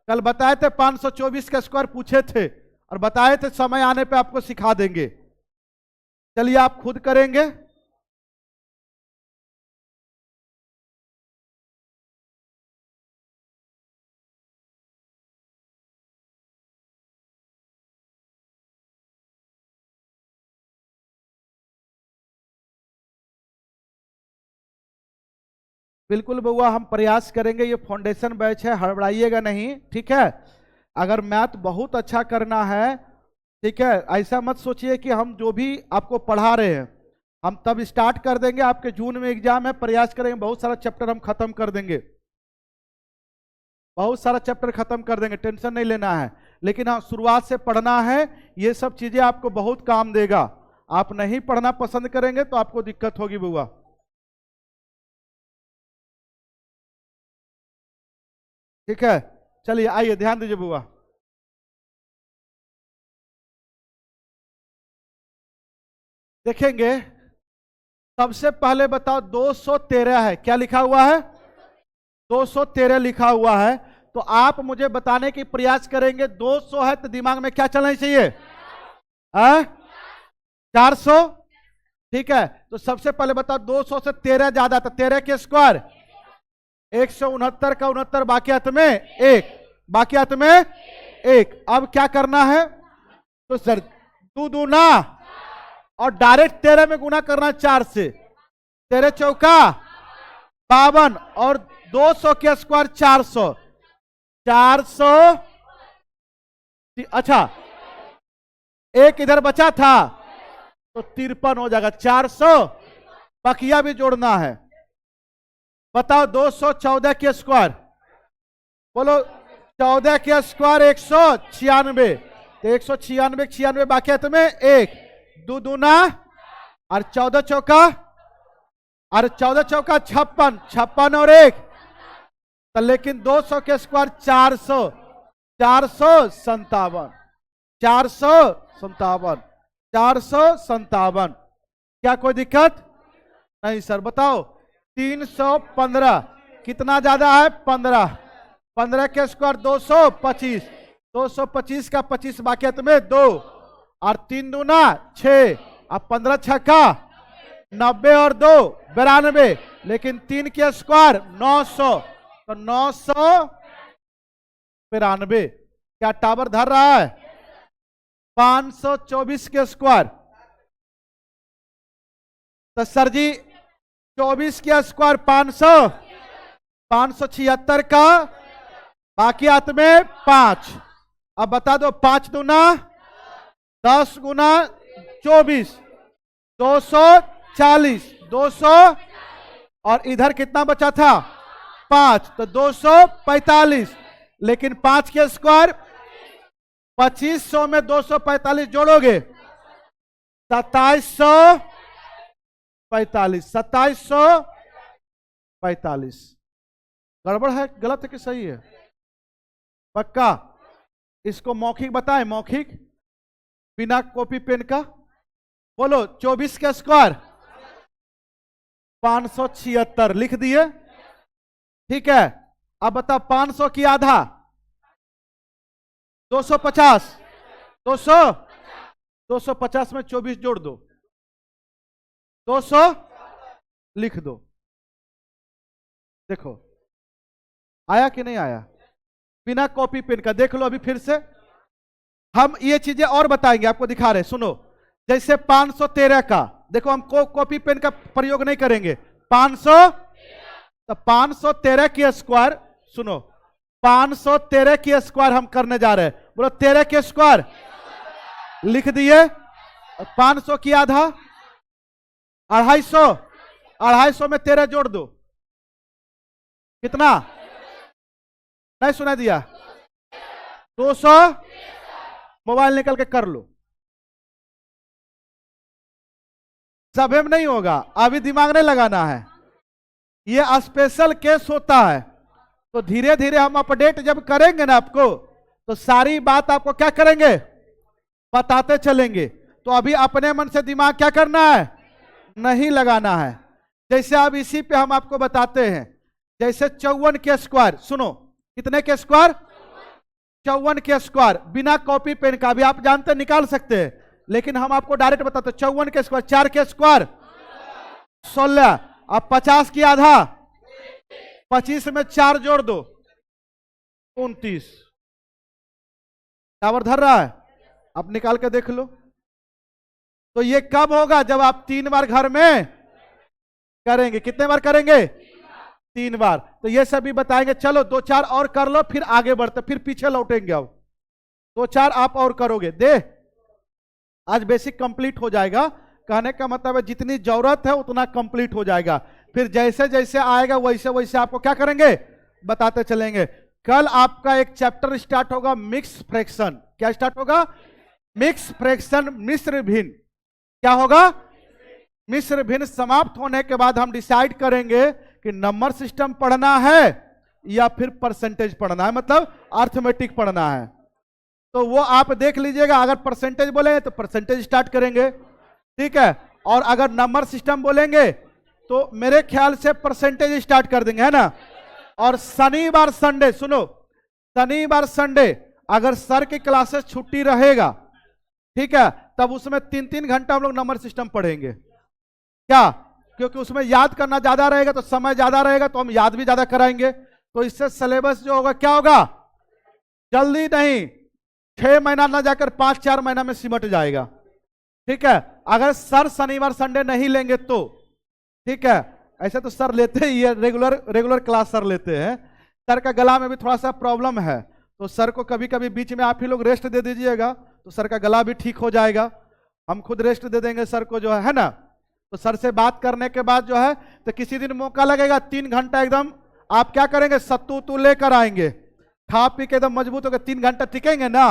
A: कल बताए थे 524 का स्क्वायर पूछे थे और बताए थे समय आने पे आपको सिखा देंगे। चलिए आप खुद करेंगे। बिल्कुल बउआ, हम प्रयास करेंगे। ये फाउंडेशन बैच है, हड़बड़ाइएगा नहीं, ठीक है। अगर मैथ बहुत अच्छा करना है, ठीक है, ऐसा मत सोचिए कि हम जो भी आपको पढ़ा रहे हैं हम तब स्टार्ट कर देंगे। आपके जून में एग्जाम है, प्रयास करेंगे बहुत सारा चैप्टर हम खत्म कर देंगे, बहुत सारा चैप्टर खत्म कर देंगे, टेंशन नहीं लेना है। लेकिन हाँ, शुरुआत से पढ़ना है, ये सब चीजें आपको बहुत काम देगा। आप नहीं पढ़ना पसंद करेंगे तो आपको दिक्कत होगी बुआ। ठीक है, चलिए आइए ध्यान दीजिए बुआ। देखेंगे, सबसे पहले बताओ 213 है, क्या लिखा हुआ है? 213 लिखा हुआ है। तो आप मुझे बताने की प्रयास करेंगे 200 है तो दिमाग में क्या चलना चाहिए? 400। ठीक है, तो सबसे पहले बताओ 200 से 13 ज्यादा, तो 13 के स्क्वायर 169 का 69, बाकी हाथ में एक, बाकी हाथ में एक। अब क्या करना है? तो सर दो दूना और डायरेक्ट 13 में गुना करना 4 से, 13 चौका 52 और 200 के स्क्वायर 400, 400। अच्छा, एक इधर बचा था तो 53 हो जाएगा, 400। बकिया भी जोड़ना है। बताओ 214 के स्क्वायर, बोलो 14 के स्क्वायर 196, तो 196 96 बाकी है तुम्हें एक, दो दूना और 14 चौका, और 14 चौका 56, 56 और एक, तो लेकिन 200 के स्क्वायर 400, 457, 457, 457। क्या कोई दिक्कत नहीं सर? बताओ 315 कितना ज्यादा है? 15, 15 के स्क्वायर 225, 225 का 25 बाकी है तुम्हें 2, और 3 दूना 6, अब 15 छक्का 90 और 2 92, लेकिन 3 के स्क्वायर 900, तो 992। क्या टावर धर रहा है? 524 के स्क्वायर, तो सर जी 24 के स्क्वायर 500, 576 का बाकी हाथ में 5। अब बता दो 5 दूना 10 गुना 24, 240, 200 और इधर कितना बचा था? 5, तो 245, लेकिन 5 के स्क्वायर 2500 में 245 जोड़ोगे 2745, 2745। गड़बड़ है, गलत है कि सही है? पक्का? इसको मौखिक बताएं, मौखिक बिना कॉपी पेन का। बोलो 24 के स्क्वायर 576 लिख दिए, ठीक है। अब बताओ 500 की आधा 250, 200, 250 में 24 जोड़ दो, 200 लिख दो। देखो आया कि नहीं आया? बिना कॉपी पेन का देख लो अभी फिर से। हम ये चीजें और बताएंगे, आपको दिखा रहे, सुनो। जैसे 513 का देखो, हम कॉपी पेन का प्रयोग नहीं करेंगे। 500, तो 513 की स्क्वायर, सुनो 513 की स्क्वायर हम करने जा रहे हैं। बोलो 13 के स्क्वायर लिख दिए, 500 की आधा 250, 250 में 13 जोड़ दो, कितना? नहीं सुना दिया? 200। मोबाइल निकल के कर लो, सभी में नहीं होगा, अभी दिमाग नहीं लगाना है, ये स्पेशल केस होता है। तो धीरे धीरे हम अपडेट जब करेंगे ना आपको, तो सारी बात आपको क्या करेंगे? बताते चलेंगे। तो अभी अपने मन से दिमाग क्या करना है? नहीं लगाना है। जैसे अब इसी पे हम आपको बताते हैं, जैसे 54 के स्क्वायर, सुनो कितने के स्क्वायर? 54 के स्क्वायर बिना कॉपी पेन का भी आप जानते निकाल सकते हैं, लेकिन हम आपको डायरेक्ट बताते। 54 के स्क्वायर 4 के स्क्वायर 16, अब 50 की आधा 25 में 4 जोड़ दो 29। टावर धर रहा है? अब निकाल के देख लो। तो ये कब होगा? जब आप 3 बार घर में करेंगे। कितने बार करेंगे? 3 बार। तो ये सभी बताएंगे। चलो 2-4 और कर लो, फिर आगे बढ़ते, फिर पीछे लौटेंगे। अब 2-4 आप और करोगे, दे आज बेसिक कंप्लीट हो जाएगा। कहने का मतलब है जितनी जरूरत है उतना कंप्लीट हो जाएगा। फिर जैसे जैसे आएगा वैसे वैसे आपको क्या करेंगे, बताते चलेंगे। कल आपका एक चैप्टर स्टार्ट होगा, मिक्स फ्रैक्शन। क्या स्टार्ट होगा? मिक्स फ्रैक्शन, मिश्र भिन्न। क्या होगा? मिश्र भिन्न। समाप्त होने के बाद हम डिसाइड करेंगे कि नंबर सिस्टम पढ़ना है या फिर परसेंटेज पढ़ना है, मतलब अर्थमेटिक पढ़ना है। तो वो आप देख लीजिएगा। अगर परसेंटेज बोलेंगे तो परसेंटेज स्टार्ट करेंगे, ठीक है। और अगर नंबर सिस्टम बोलेंगे तो मेरे ख्याल से परसेंटेज स्टार्ट कर देंगे, है ना। और शनिवार संडे, सुनो, शनिवार संडे अगर सर की क्लासेस छुट्टी रहेगा, ठीक है, तब उसमें 3-3 घंटा हम लोग नंबर सिस्टम पढ़ेंगे। क्या? क्योंकि उसमें याद करना ज्यादा रहेगा, तो समय ज्यादा रहेगा, तो हम याद भी ज्यादा कराएंगे। तो इससे सिलेबस जो होगा क्या होगा, जल्दी नहीं, 6 महीना ना जाकर 5-4 महीना में सिमट जाएगा, ठीक है। अगर सर शनिवार संडे नहीं लेंगे तो, ठीक है। ऐसे तो सर लेते ही है, रेगुलर क्लास सर लेते हैं। सर का गला में भी थोड़ा सा प्रॉब्लम है, तो सर को कभी कभी बीच में आप ही लोग रेस्ट दे दीजिएगा, तो सर का गला भी ठीक हो जाएगा। हम खुद रेस्ट दे देंगे सर को, जो है ना। तो सर से बात करने के बाद जो है, तो किसी दिन मौका लगेगा 3 घंटा एकदम आप क्या करेंगे, सत्तू लेकर आएंगे, खा पी के एकदम मजबूत होकर 3 घंटा टिकेंगे ना,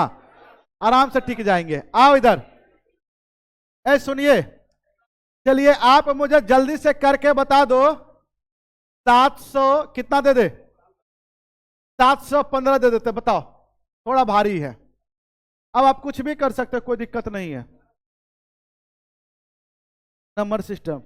A: आराम से टिक जाएंगे। आओ इधर, ए सुनिए, चलिए आप मुझे जल्दी से करके बता दो, 700 कितना दे दे? 715 दे देते, बताओ। थोड़ा भारी है, अब आप कुछ भी कर सकते हो, कोई दिक्कत नहीं है। नंबर सिस्टम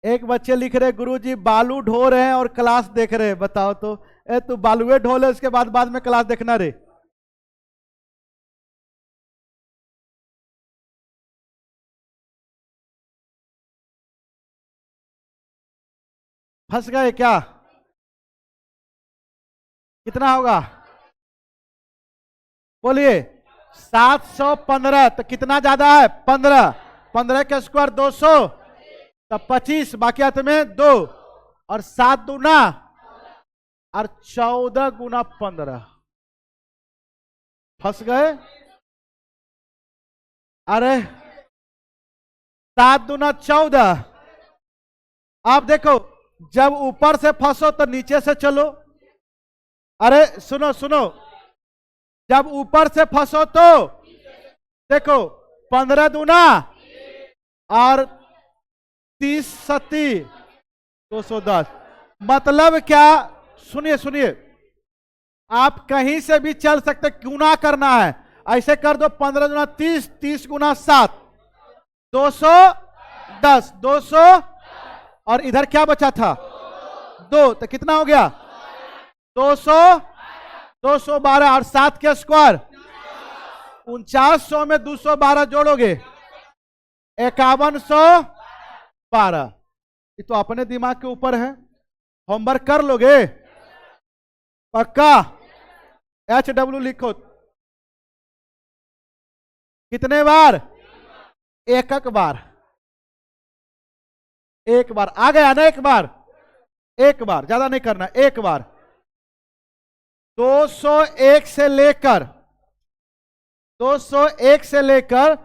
A: एक बच्चे लिख रहे गुरुजी बालू ढो रहे हैं और क्लास देख रहे हैं, बताओ तो। ए तू बालुए ढो ले, उसके बाद में क्लास देखना रे। फंस गए क्या? कितना होगा बोलिए? 715। तो कितना ज्यादा है? 15। 15 के स्क्वायर 200, तो 25, बाकी हाथ में 2, और 7 दूना, और 14 गुना 15। फंस गए? अरे 7 दूना 14। आप देखो, जब ऊपर से फंसो तो नीचे से चलो। अरे सुनो सुनो, जब ऊपर से फंसो तो देखो, 15 दूना और 30 सत्ती 210। मतलब क्या? सुनिए सुनिए, आप कहीं से भी चल सकते, क्यों ना करना है। ऐसे कर दो, 15 गुना 30, 30 गुना 7, 210, 200, और इधर क्या बचा था? 2, तो कितना हो गया? 200, 212, और 7 के स्क्वायर 4900 में 212 जोड़ोगे 5112। ये तो अपने दिमाग के ऊपर है, होमवर्क कर लोगे पक्का? HW लिखो। कितने बार? एक बार। एक बार आ गया ना, एक बार, एक बार, ज्यादा नहीं करना, एक बार। 201 से लेकर 201 से लेकर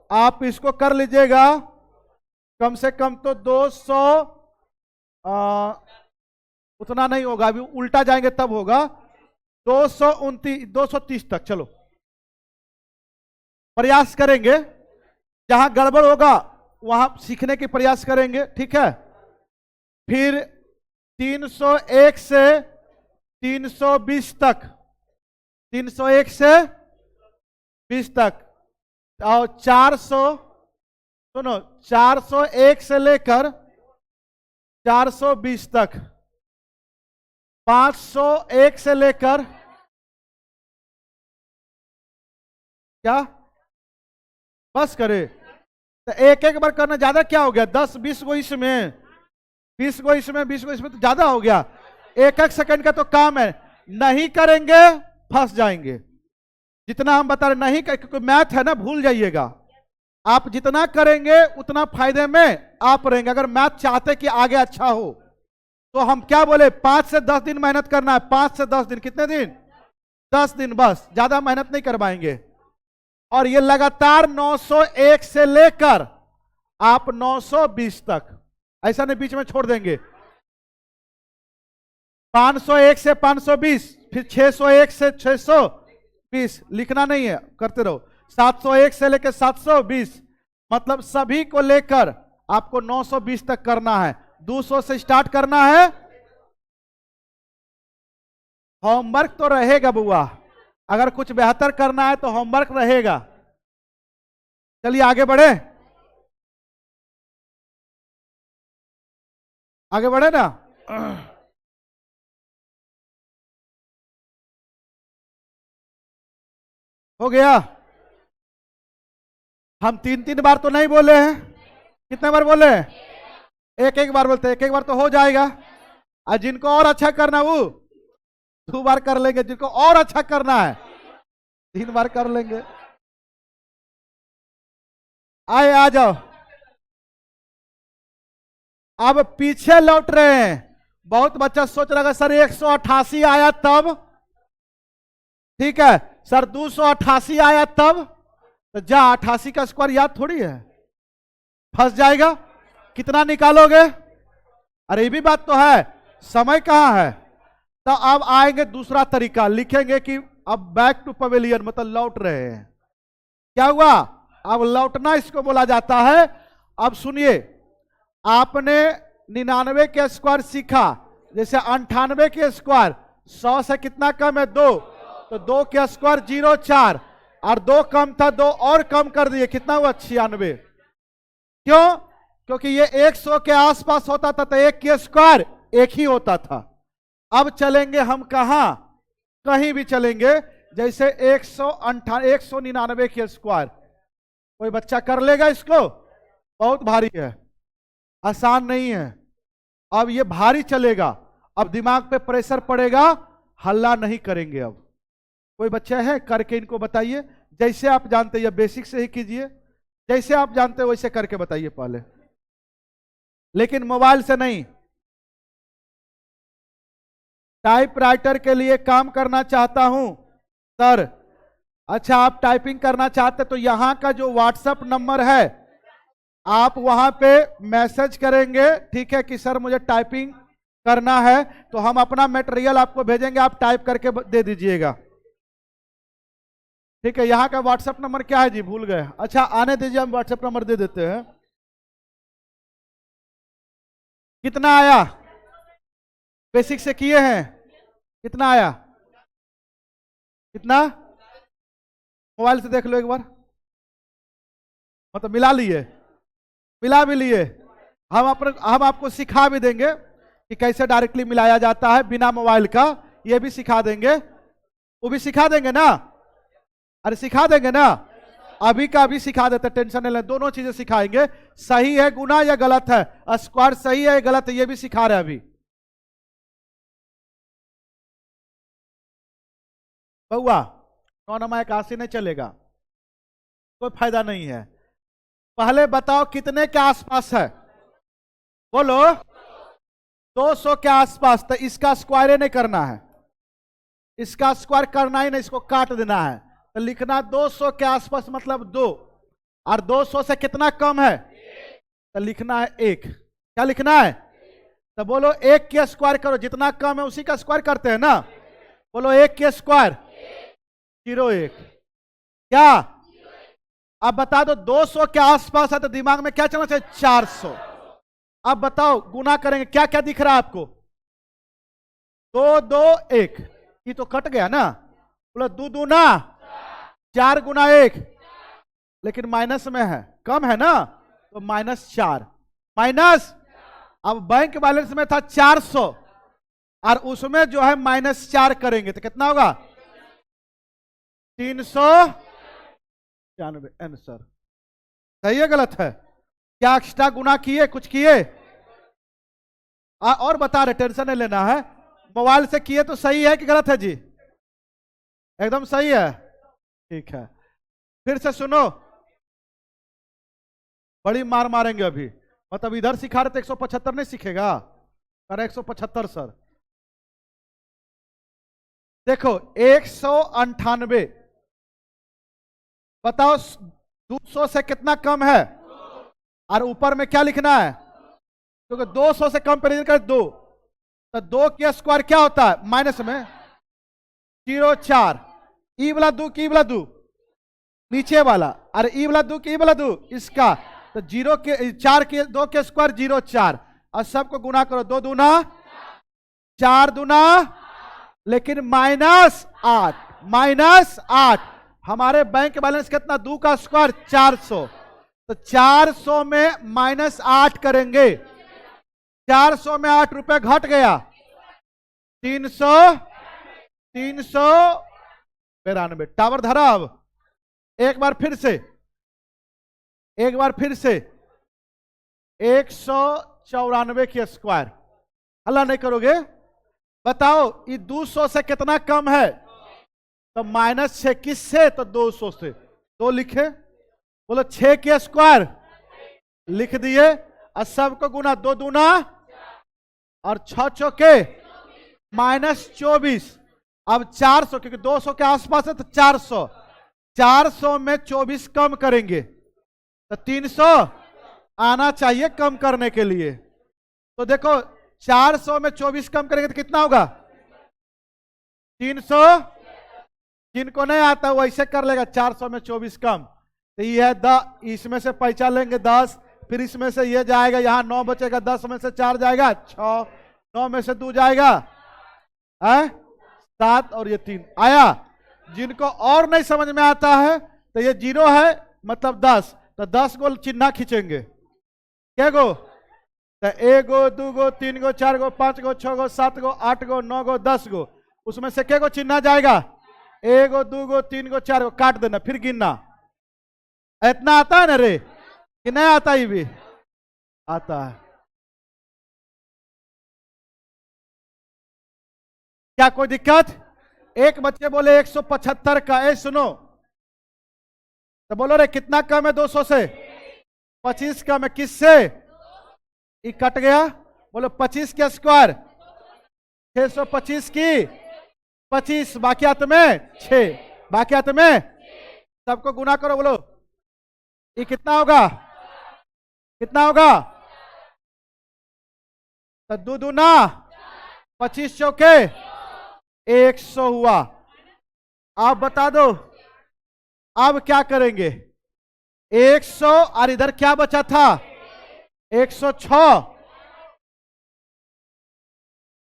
A: आप इसको कर लीजिएगा, कम से कम तो 200, उतना नहीं होगा, अभी उल्टा जाएंगे तब होगा। 229, 230 तक चलो, प्रयास करेंगे। जहां गड़बड़ होगा वहां सीखने की प्रयास करेंगे, ठीक है। फिर 301 से 320 तक, 301 से 20 तक, और 400, सुनो, 401 से लेकर 420 तक, 501 से लेकर क्या बस करे? तो एक एक बार करना ज्यादा क्या हो गया? 10 20 को इसमें, 20 को इसमें, 20 को इसमें, तो ज्यादा हो गया। एक एक सेकंड का तो काम है, नहीं करेंगे फंस जाएंगे। जितना हम बता रहे नहीं क्योंकि मैथ है ना, भूल जाइएगा। आप जितना करेंगे उतना फायदे में आप रहेंगे। अगर मैथ चाहते कि आगे अच्छा हो तो हम क्या बोले, 5 से 10 दिन मेहनत करना है। 5 से 10 दिन, कितने दिन? 10 दिन बस, ज्यादा मेहनत नहीं करवाएंगे। और ये लगातार 901 से लेकर आप 920 तक, ऐसा नहीं बीच में छोड़ देंगे। 501 से 520, फिर 601 से 620, लिखना नहीं है, करते रहो। 701 से लेकर 720, मतलब सभी को लेकर आपको 920 तक करना है। 200 से स्टार्ट करना है। होमवर्क तो रहेगा बुआ, अगर कुछ बेहतर करना है तो होमवर्क रहेगा। चलिए आगे बढ़े, आगे बढ़े ना। हो गया। हम 3-3 बार तो नहीं बोले हैं, कितने बार बोले हैं? एक एक बार बोलते हैं, एक एक बार तो हो जाएगा। और जिनको और अच्छा करना वो 2 बार कर लेंगे, जिनको और अच्छा करना है 3 बार कर लेंगे। आए आ जाओ। अब पीछे लौट रहे हैं। बहुत बच्चा सोच रहा है सर 188 आया तब, ठीक है सर 288 आया तब, तो जा 88 का स्क्वायर याद थोड़ी है, फंस जाएगा। कितना निकालोगे? अरे ये भी बात तो है, समय कहां है। तो अब आएंगे दूसरा तरीका, लिखेंगे कि अब बैक टू पवेलियन, मतलब लौट रहे हैं। क्या हुआ? अब लौटना इसको बोला जाता है। अब सुनिए, आपने 99 के स्क्वायर सीखा, जैसे 98 के स्क्वायर 100 से कितना कम है? 2, तो 2 के स्क्वायर 0,4, और 2 कम था, 2 और कम कर दिए, कितना हुआ? 96। क्यों? क्योंकि ये 100 के आसपास होता था तो 1 के स्क्वायर 1 ही होता था। अब चलेंगे हम कहां? कहीं भी चलेंगे, जैसे 199 के स्क्वायर। कोई बच्चा कर लेगा इसको? बहुत भारी है, आसान नहीं है। अब ये भारी चलेगा, अब दिमाग पे प्रेशर पड़ेगा, हल्ला नहीं करेंगे। अब कोई बच्चा है करके इनको बताइए, जैसे आप जानते हैं, बेसिक से ही कीजिए, जैसे आप जानते हो वैसे करके बताइए पहले, लेकिन मोबाइल से नहीं। टाइपराइटर के लिए काम करना चाहता हूं सर। अच्छा, आप टाइपिंग करना चाहते तो यहां का जो व्हाट्सएप नंबर है आप वहां पे मैसेज करेंगे, ठीक है, कि सर मुझे टाइपिंग करना है, तो हम अपना मटेरियल आपको भेजेंगे, आप टाइप करके दे दीजिएगा, ठीक है। यहां का व्हाट्सएप नंबर क्या है जी? भूल गए। अच्छा आने दीजिए, हम व्हाट्सएप नंबर दे देते हैं। कितना आया? बेसिक से किए हैं, कितना आया? कितना? मोबाइल से देख लो एक बार, मतलब मिला लिए, मिला भी लिए। हम आपको सिखा भी देंगे कि कैसे डायरेक्टली मिलाया जाता है बिना मोबाइल का, ये भी सिखा देंगे, वो भी सिखा देंगे ना। अरे सिखा देंगे ना, अभी का अभी सिखा देते, टेंशन नहीं ले, दोनों चीजें सिखाएंगे। सही है गुना या गलत है, स्क्वायर सही है या गलत है, ये भी सिखा रहे हैं अभी। बउआ 9 नहीं चलेगा, कोई फायदा नहीं है। पहले बताओ कितने के आसपास है? बोलो 200 के आसपास। तो इसका स्क्वायर नहीं करना है, इसका स्क्वायर करना ही नहीं, इसको काट देना है। तो लिखना 200 के आसपास मतलब 2, और 200 से कितना कम है? तो लिखना है 1। क्या लिखना है? तो बोलो 1 के स्क्वायर करो, जितना कम है उसी का स्क्वायर करते हैं ना। बोलो 1 के स्क्वायर 0,1। क्या? अब बता दो 200 के आसपास है तो दिमाग में क्या चलना चाहिए? 400। अब बताओ गुना करेंगे, क्या क्या दिख रहा है आपको? 2, 2, 1, ये तो कट गया ना। बोलो 2 दूना 4 गुना 1, लेकिन माइनस में है, कम है ना, तो -4 माइनस। अब बैंक बैलेंस में था 400 और उसमें जो है -4 करेंगे तो कितना होगा? 395 आंसर। सही है गलत है? क्या एक्स्ट्रा गुना किए, कुछ किए? और बता रहे, टेंशन नहीं लेना है। मोबाइल से किए तो सही है कि गलत है जी? एकदम सही है। ठीक है, फिर से सुनो, बड़ी मार मारेंगे अभी। मतलब इधर सिखा रहे तो 175 नहीं सीखेगा? अरे 175 सर। देखो 198, बताओ 200 से कितना कम है? और ऊपर में क्या लिखना है? क्योंकि 200 से कम पे कर दो, तो 2 के स्क्वायर क्या होता है माइनस में 0,4। ई वाला 2 की वाला 2 नीचे वाला, और ई वाला 2 की वाला 2 इसका, तो 0 के 4 के 2 के स्क्वायर 0,4, और सबको गुना करो, 2 दूना 4 दूना, लेकिन -8, -8। हमारे बैंक बैलेंस कितना? 2 का स्क्वायर 400, तो 400 में -8 करेंगे, 400 में 8 रुपए घट गया, 392। टावर धरा। अब एक बार फिर से 194 की स्क्वायर। हल्ला नहीं करोगे? बताओ ये 200 से कितना कम है? तो -6 किससे? तो 200 से। 2 लिखे, बोलो 6 के स्क्वायर लिख दिए, और सबको गुना, 2 दूना और 6 चौके -24। अब 400, क्योंकि 200 के आसपास है तो 400 में 24 कम करेंगे तो 300 आना चाहिए कम करने के लिए। तो देखो 400 में 24 कम करेंगे तो कितना होगा? 300। जिनको नहीं आता वो ऐसे कर लेगा, 400 में 24 कम, तो ये है इसमें से पैसा लेंगे 10, फिर इसमें से ये जाएगा, यहाँ 9 बचेगा, 10 में से 4 जाएगा 6, 9 में से 2 जाएगा 7, और ये 3 आया। जिनको और नहीं समझ में आता है तो ये 0 है मतलब 10, तो 10 गो चिन्ह खींचेंगे। क्या गो? तो 1 गो 2 गो 3 गो 4 गो 5 गो 6 गो 7 गो 8 गो 9 गो 10 गो, उसमें से क्या गो चिन्ह जाएगा? 1 गो 2 गो 3 गो 4 गो, काट देना, फिर गिनना। इतना आता है ना रे कि नहीं आता? ये भी आता है। क्या कोई दिक्कत? एक बच्चे बोले 175 का, सुनो तो बोलो रे कितना कम है 200 से? 25 कम है, किससे? ये कट गया, बोलो 25 के स्क्वायर 625 की 25, बाकी हाथ में 6, बाकी हाथ में, सबको गुना करो, बोलो ये कितना होगा? कितना होगा? तो 2 दूना 25 चौके 100 हुआ। आप बता दो अब क्या करेंगे? 100 और इधर क्या बचा था? 106,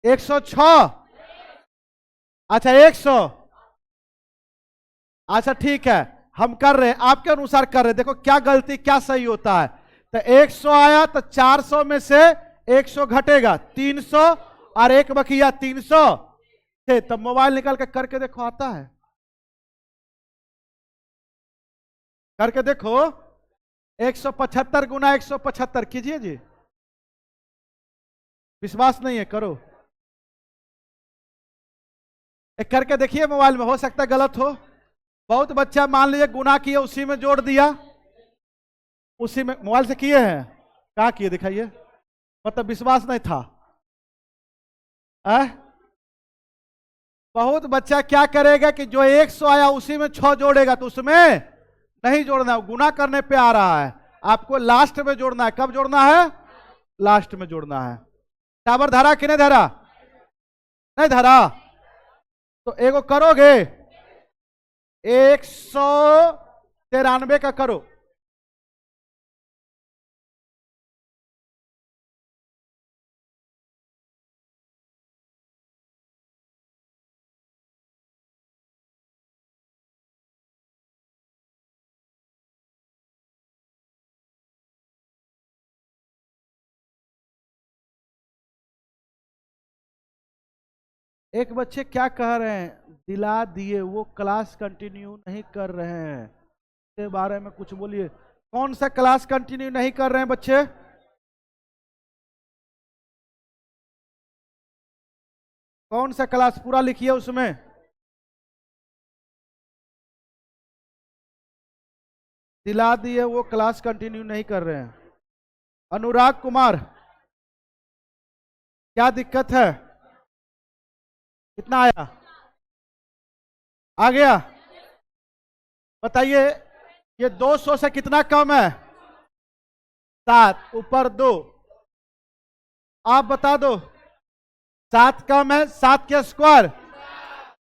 A: 106। अच्छा 100, अच्छा ठीक है, हम कर रहे हैं आपके अनुसार कर रहे हैं। देखो क्या गलती क्या सही होता है। तो 100 आया तो 400 में से 100 घटेगा 300, और एक बकिया 300 थे। तब मोबाइल निकाल के करके देखो, आता है? करके देखो, 175 गुना 175 कीजिए जी। विश्वास नहीं है? करो, एक करके देखिए मोबाइल में, हो सकता है गलत हो। बहुत बच्चा मान लीजिए गुना किए उसी में जोड़ दिया, उसी में मोबाइल से किए हैं, कहाँ किए दिखाइए, मतलब विश्वास नहीं था। बहुत बच्चा क्या करेगा कि जो 100 आया उसी में 6 जोड़ेगा, तो उसमें नहीं जोड़ना, गुना करने पे आ रहा है, आपको लास्ट में जोड़ना है। कब जोड़ना है? लास्ट में जोड़ना है। टावर धरा कि नहीं धरा? नहीं धरा तो एगो करोगे, 193 का करो। एक बच्चे क्या कह रहे हैं, दिला दिए, वो क्लास कंटिन्यू नहीं कर रहे हैं, इसके बारे में कुछ बोलिए। कौन सा क्लास कंटिन्यू नहीं कर रहे हैं बच्चे? कौन सा क्लास पूरा लिखिए उसमें। दिला दिए, वो क्लास कंटिन्यू नहीं कर रहे हैं। अनुराग कुमार, क्या दिक्कत है? कितना आया? आ गया? बताइए, ये 200 से कितना कम है? 7, ऊपर 2। आप बता दो। 7 कम है, 7 के स्क्वायर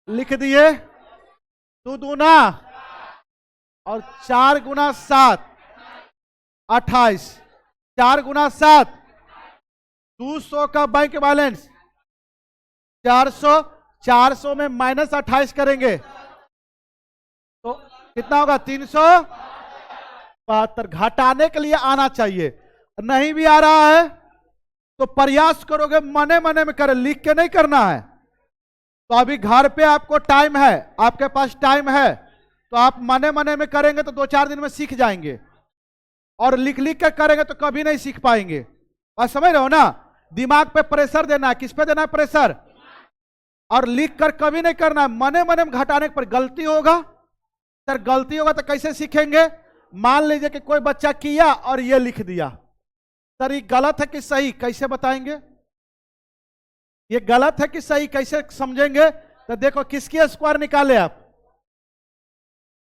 A: लिख दिए। 2 दूना और 4 गुना 7 28। 4 गुना 7 200 का बैंक बैलेंस 400। 400 में -28 करेंगे तो कितना होगा? 372। घटाने के लिए आना चाहिए। नहीं भी आ रहा है तो प्रयास करोगे, मने मने में करें, लिख के नहीं करना है। तो अभी घर पे आपको टाइम है, आपके पास टाइम है, तो आप मने मने में करेंगे तो 2-4 दिन में सीख जाएंगे। और लिख लिख के करेंगे तो कभी नहीं सीख पाएंगे। और समझ रहे हो ना? दिमाग पे प्रेशर देना है। किस पे देना है प्रेशर? और लिख कर कभी नहीं करना है। मने मने में घटाने पर गलती होगा। सर गलती होगा तो कैसे सीखेंगे? मान लीजिए कि कोई बच्चा किया और ये लिख दिया, सर ये गलत है कि सही, कैसे बताएंगे? ये गलत है कि सही कैसे समझेंगे? तो देखो, किसकी स्क्वायर निकाले आप?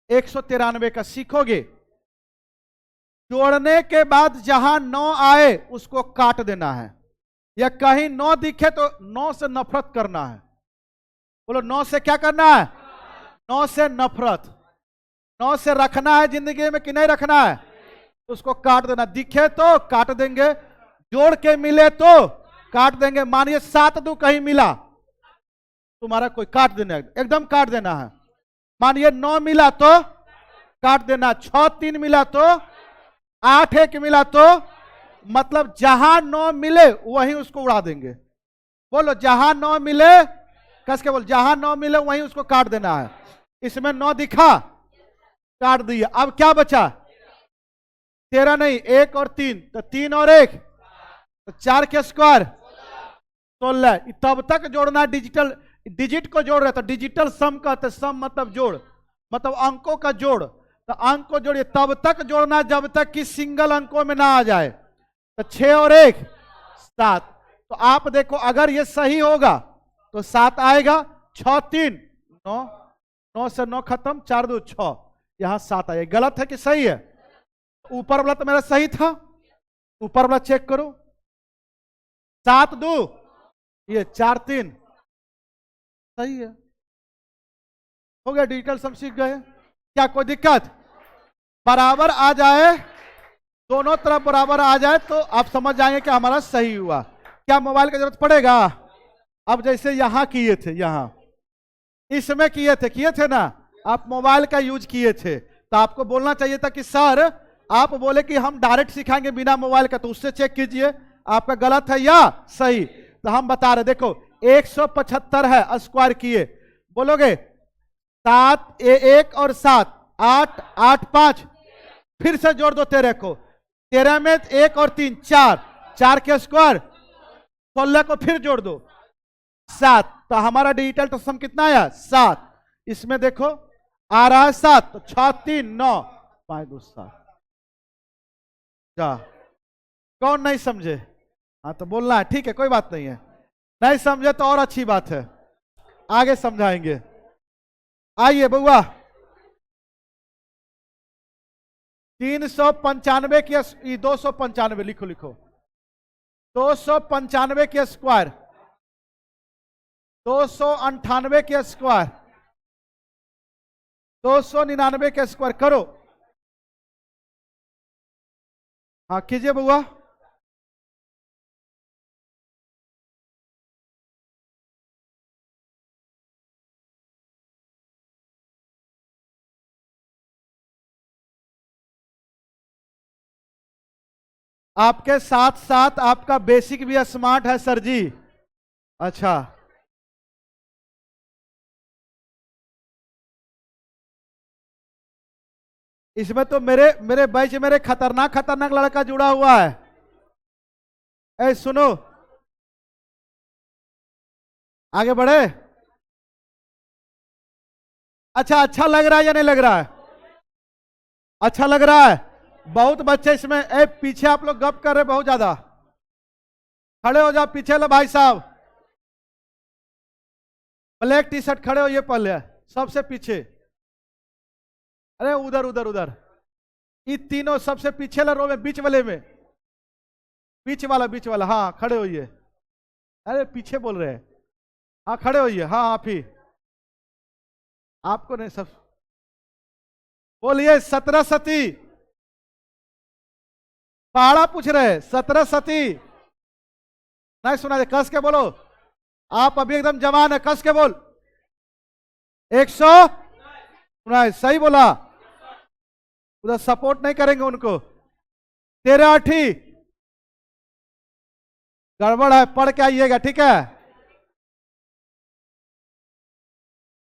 A: 193 का। सीखोगे जोड़ने के बाद जहां 9 आए उसको काट देना है, या कहीं 9 दिखे तो 9 से नफरत करना है। बोलो 9 से क्या करना है? 9 से नफरत। 9 से रखना है जिंदगी में कि नहीं रखना है? उसको काट देना। दिखे तो काट देंगे, जोड़ के मिले तो काट देंगे। मानिए 7 2 कहीं मिला, तुम्हारा कोई काट देना, एकदम काट देना है। मानिए 9 मिला तो काट देना। 6 3 मिला तो, 8 1 मिला तो, मतलब जहां 9 मिले वहीं उसको उड़ा देंगे। बोलो जहां 9 मिले, कस के बोल, जहां 9 मिले वहीं उसको काट देना है। इसमें 9 दिखा, काट दिया। अब क्या बचा? 13 नहीं, 1 और 3, तो 3 और 1 तो 4 के स्क्वायर 16। तब तक जोड़ना। डिजिटल डिजिट को जोड़ रहे तो डिजिटल सम कहते। सम मतलब जोड़, मतलब अंकों का जोड़। तो अंक को जोड़िए, तब तक जोड़ना जब तक कि सिंगल अंकों में ना आ जाए। तो 6 और 1 7। तो आप देखो, अगर ये सही होगा तो 7 आएगा। 6 3 9, 9 से 9 खत्म, 4 2 6, यहां 7 आएगा। गलत है कि सही है? ऊपर वाला तो मेरा सही था, ऊपर वाला चेक करो। 7 2, ये 4 3 सही है। हो गया, डिजिटल सम सीख गए। क्या कोई दिक्कत? बराबर आ जाए, दोनों तरफ बराबर आ जाए तो आप समझ जाएंगे कि हमारा सही हुआ। क्या मोबाइल की जरूरत पड़ेगा? अब जैसे यहां किए थे, यहां इसमें किए थे ना, आप मोबाइल का यूज किए थे, तो आपको बोलना चाहिए था कि सर आप बोले कि हम डायरेक्ट सिखाएंगे बिना मोबाइल का, तो उससे चेक कीजिए आपका गलत है या सही। तो हम बता रहे, देखो 175 है, स्क्वायर किए, बोलोगे 7 1 और 7 8 8 5, फिर से जोड़ दो 13 को। 13 में 1 और 3 4, 4 के स्क्वायर 16 को फिर जोड़ दो 7। तो हमारा डिजिटल तो सम कितना आया? 7। इसमें देखो आ रहा है 7, तो 6 3 9 5 2 7। क्या कौन नहीं समझे? हाँ तो बोलना है, ठीक है, कोई बात नहीं है। नहीं समझे तो और अच्छी बात है, आगे समझाएंगे। आइए बउआ, 395 की 295 लिखो, लिखो 295 के स्क्वायर, 298 के स्क्वायर, 299 के स्क्वायर करो। हाँ कीजिए बउआ। आपके साथ साथ आपका बेसिक भी स्मार्ट है सर जी। अच्छा, इसमें तो मेरे मेरे बैच मेरे खतरनाक खतरनाक लड़का जुड़ा हुआ है। ए सुनो, आगे बढ़े। अच्छा लग रहा है या नहीं लग रहा है? अच्छा लग रहा है। बहुत बच्चे इसमें पीछे आप लोग गप कर रहे बहुत ज्यादा। खड़े हो जाओ पीछे लो भाई साहब, ब्लैक टी शर्ट खड़े हो ये पहले सबसे पीछे। अरे उधर उधर उधर, ये तीनों सबसे पीछे लो रो में, बीच वाले में, बीच वाला हाँ खड़े होइए। अरे पीछे बोल रहे हैं, हाँ खड़े होइए, हाँ आप ही, आपको नहीं सब बोलिए। 17 सती पहाड़ा पूछ रहे, 17 सती नहीं सुना दे, कस के बोलो। आप अभी एकदम जवान है, कस के बोल। 100 सुना, सही बोला। उधर सपोर्ट नहीं करेंगे उनको। 13 8 गड़बड़ है, पढ़ के आइएगा ठीक है।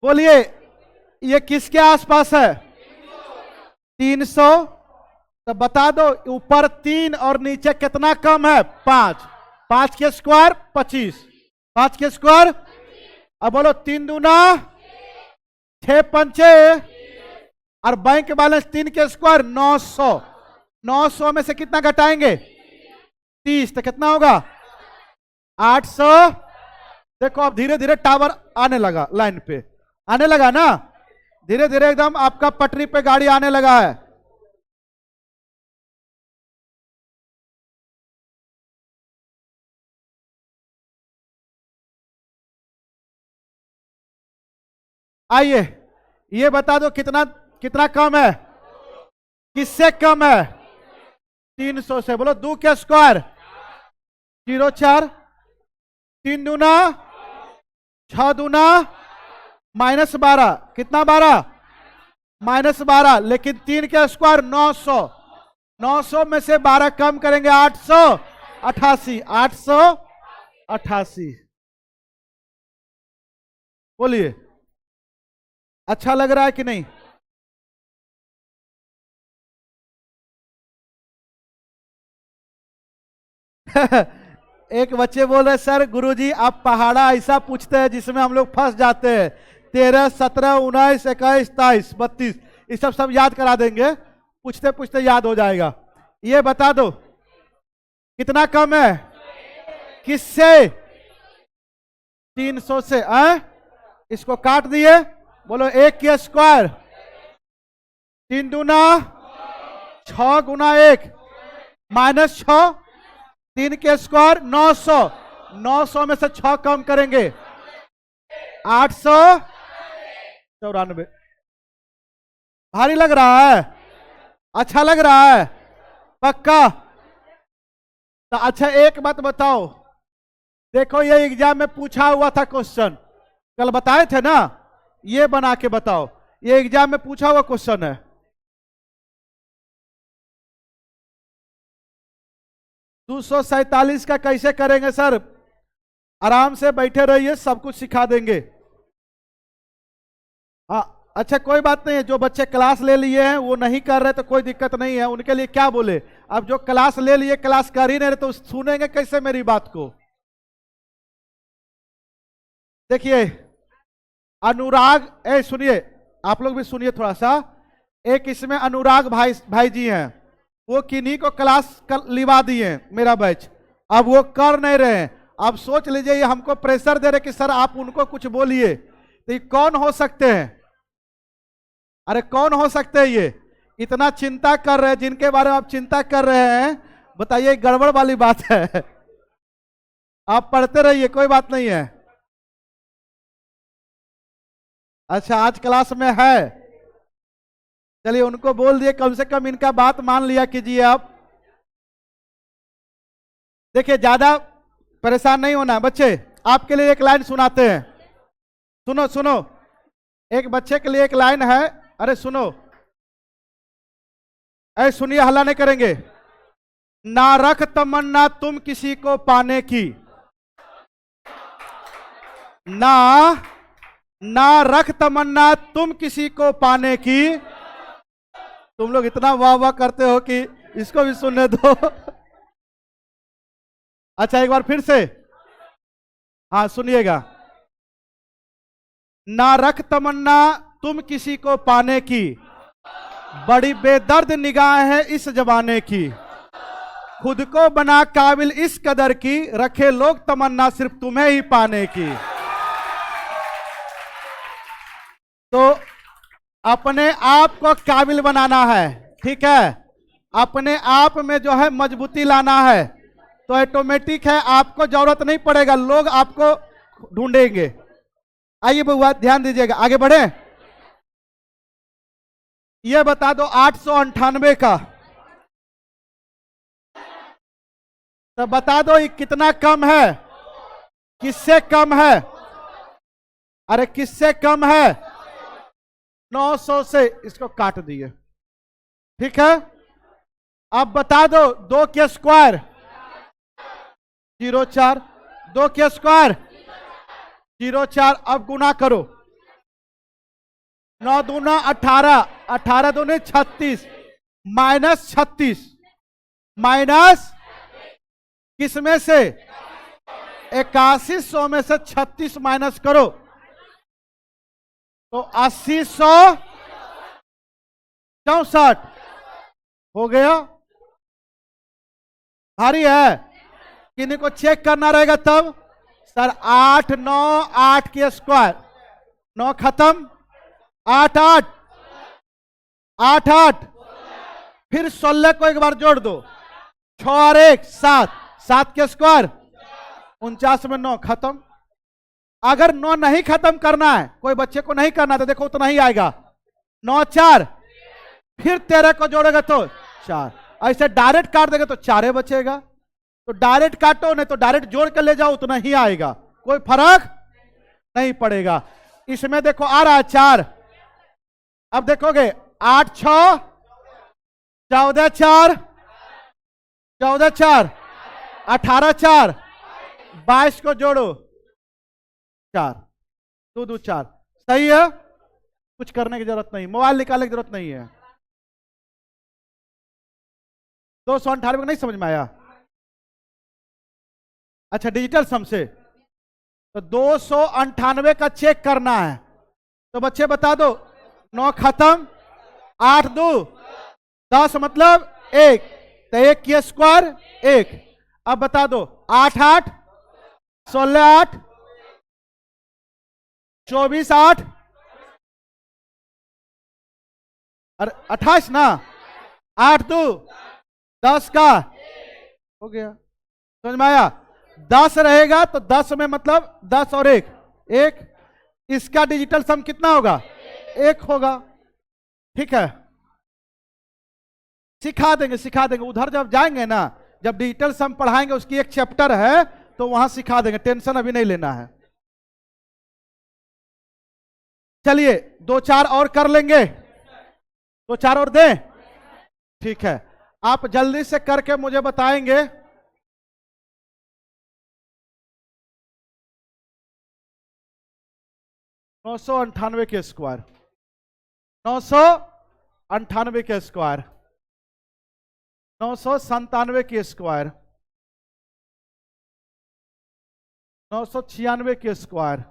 A: बोलिए ये किसके आसपास है? 300। तो बता दो ऊपर 3 और नीचे कितना कम है? 5। 5 के स्क्वायर 25, 5 के स्क्वायर। अब बोलो 3 दूना 6 पंचे, और बैंक बैलेंस 3 के स्क्वायर 900। 900 में से कितना घटाएंगे? 30, तो कितना होगा? 800। देखो अब धीरे धीरे टावर आने लगा, लाइन पे आने लगा ना, धीरे धीरे एकदम आपका पटरी पे गाड़ी आने लगा है। आइए ये बता दो कितना कितना कम है? किससे कम है? 300 से। बोलो 2 के स्क्वायर 04, 3 दूना 6 दूना -12, कितना 12? -12, लेकिन 3 के स्क्वायर 900। 900 में से 12 कम करेंगे 888। 888 बोलिए अच्छा लग रहा है कि नहीं? एक बच्चे बोल रहे सर गुरुजी आप पहाड़ा ऐसा पूछते हैं जिसमें हम लोग फंस जाते हैं। 13 17 19 21 23 32 ये सब याद करा देंगे, पूछते पूछते याद हो जाएगा। ये बता दो कितना कम है? किससे? 300 से। इसको काट दिए, बोलो 1 के स्क्वायर 3 दूना 6 गुना 1 -6, 3 के स्क्वायर 900। 900 में से 6 कम करेंगे 894। भारी लग रहा है? अच्छा लग रहा है? पक्का? तो अच्छा एक बात बताओ, देखो ये एग्जाम में पूछा हुआ था क्वेश्चन, कल बताए थे ना, ये बना के बताओ, ये एग्जाम में पूछा हुआ क्वेश्चन है। 247 का कैसे करेंगे सर? आराम से बैठे रहिए, सब कुछ सिखा देंगे। हाँ अच्छा कोई बात नहीं है, जो बच्चे क्लास ले लिए हैं वो नहीं कर रहे तो कोई दिक्कत नहीं है, उनके लिए क्या बोले। अब जो क्लास ले लिए क्लास कर ही नहीं रहे तो सुनेंगे कैसे मेरी बात को? देखिए अनुराग, सुनिए आप लोग भी सुनिए थोड़ा सा। एक इसमें अनुराग भाई जी हैं, वो किन्हीं को क्लास लिवा दिए मेरा बैच, अब वो कर नहीं रहे हैं। अब सोच लीजिए ये हमको प्रेशर दे रहे कि सर आप उनको कुछ बोलिए, तो ये कौन हो सकते हैं? अरे कौन हो सकते हैं ये? इतना चिंता कर रहे हैं, जिनके बारे में आप चिंता कर रहे हैं, बताइए गड़बड़ वाली बात है। आप पढ़ते रहिए कोई बात नहीं है। अच्छा आज क्लास में है, चलिए उनको बोल दिए, कम से कम इनका बात मान लिया कीजिए आप। देखिए ज्यादा परेशान नहीं होना बच्चे, आपके लिए एक लाइन सुनाते हैं, सुनो सुनो, एक बच्चे के लिए एक लाइन है। अरे सुनो, सुनिए हल्ला नहीं करेंगे। ना रख तमन्ना तुम किसी को पाने की, ना रख तमन्ना तुम किसी को पाने की। तुम लोग इतना वाह वाह करते हो कि इसको भी सुनने दो। अच्छा एक बार फिर से, हाँ सुनिएगा। ना रख तमन्ना तुम किसी को पाने की, बड़ी बेदर्द निगाह है इस जमाने की, खुद को बना काबिल इस कदर की, रखे लोग तमन्ना सिर्फ तुम्हें ही पाने की। तो अपने आप को काबिल बनाना है, ठीक है, अपने आप में जो है मजबूती लाना है, तो ऑटोमेटिक है आपको जरूरत नहीं पड़ेगा, लोग आपको ढूंढेंगे। आइए बउआ ध्यान दीजिएगा, आगे बढ़े। ये बता दो 898 का, तो बता दो ये कितना कम है, किससे कम है, अरे किससे कम है, 900 से, इसको काट दिए, ठीक है। अब बता दो 2 के स्क्वायर 04, 2 के स्क्वायर 04, अब गुना करो, 9 दूना 18, 18 दूनी 36, माइनस 36, माइनस किसमें से, 8100 में से 36 माइनस करो तो 8064 हो गया। भारी है, किन्हीं को चेक करना रहेगा तब। सर 8 9 8 के स्क्वायर, 9 खत्म, 8 8 8 8, फिर 16 को एक बार जोड़ दो, 6 और 1 7, 7 के स्क्वायर 49 में 9 खत्म। अगर 9 नहीं खत्म करना है, कोई बच्चे को नहीं करना, तो देखो उतना ही आएगा, 9 4, फिर 13 को जोड़ेगा तो 4, ऐसे डायरेक्ट काट देगा तो 4 बचेगा, तो डायरेक्ट काटो, नहीं तो डायरेक्ट जोड़ के ले जाओ, उतना ही आएगा, कोई फर्क नहीं पड़ेगा। इसमें देखो आ रहा है 4, अब देखोगे 8 6 14 4 14 4 18 4, 22 को जोड़ो 4 2 2 4, सही है, कुछ करने की जरूरत नहीं, मोबाइल निकालने की जरूरत नहीं है। 298 को नहीं समझ में आया? अच्छा डिजिटल सम से, तो 298 का चेक करना है, तो बच्चे बता दो, 9 खत्म, 8 2 10 मतलब 1, तो 1 की स्क्वायर 1। अब बता दो 8 8 16 8 24 8, अरे 28 ना, 8 2 10 का हो गया, समझ में आया? 10 रहेगा तो 10 में मतलब 10 और 1 1, इसका डिजिटल सम कितना होगा, 1 होगा, ठीक है। सिखा देंगे सिखा देंगे, उधर जब जाएंगे ना, जब डिजिटल सम पढ़ाएंगे, उसकी एक चैप्टर है, तो वहां सिखा देंगे, टेंशन अभी नहीं लेना है। चलिए 2 4 और कर लेंगे, 2 4 और दें, ठीक है। आप जल्दी से करके मुझे बताएंगे। नौ सौ अंठानवे के स्क्वायर, 998 के स्क्वायर, 997 के स्क्वायर, 996 के स्क्वायर,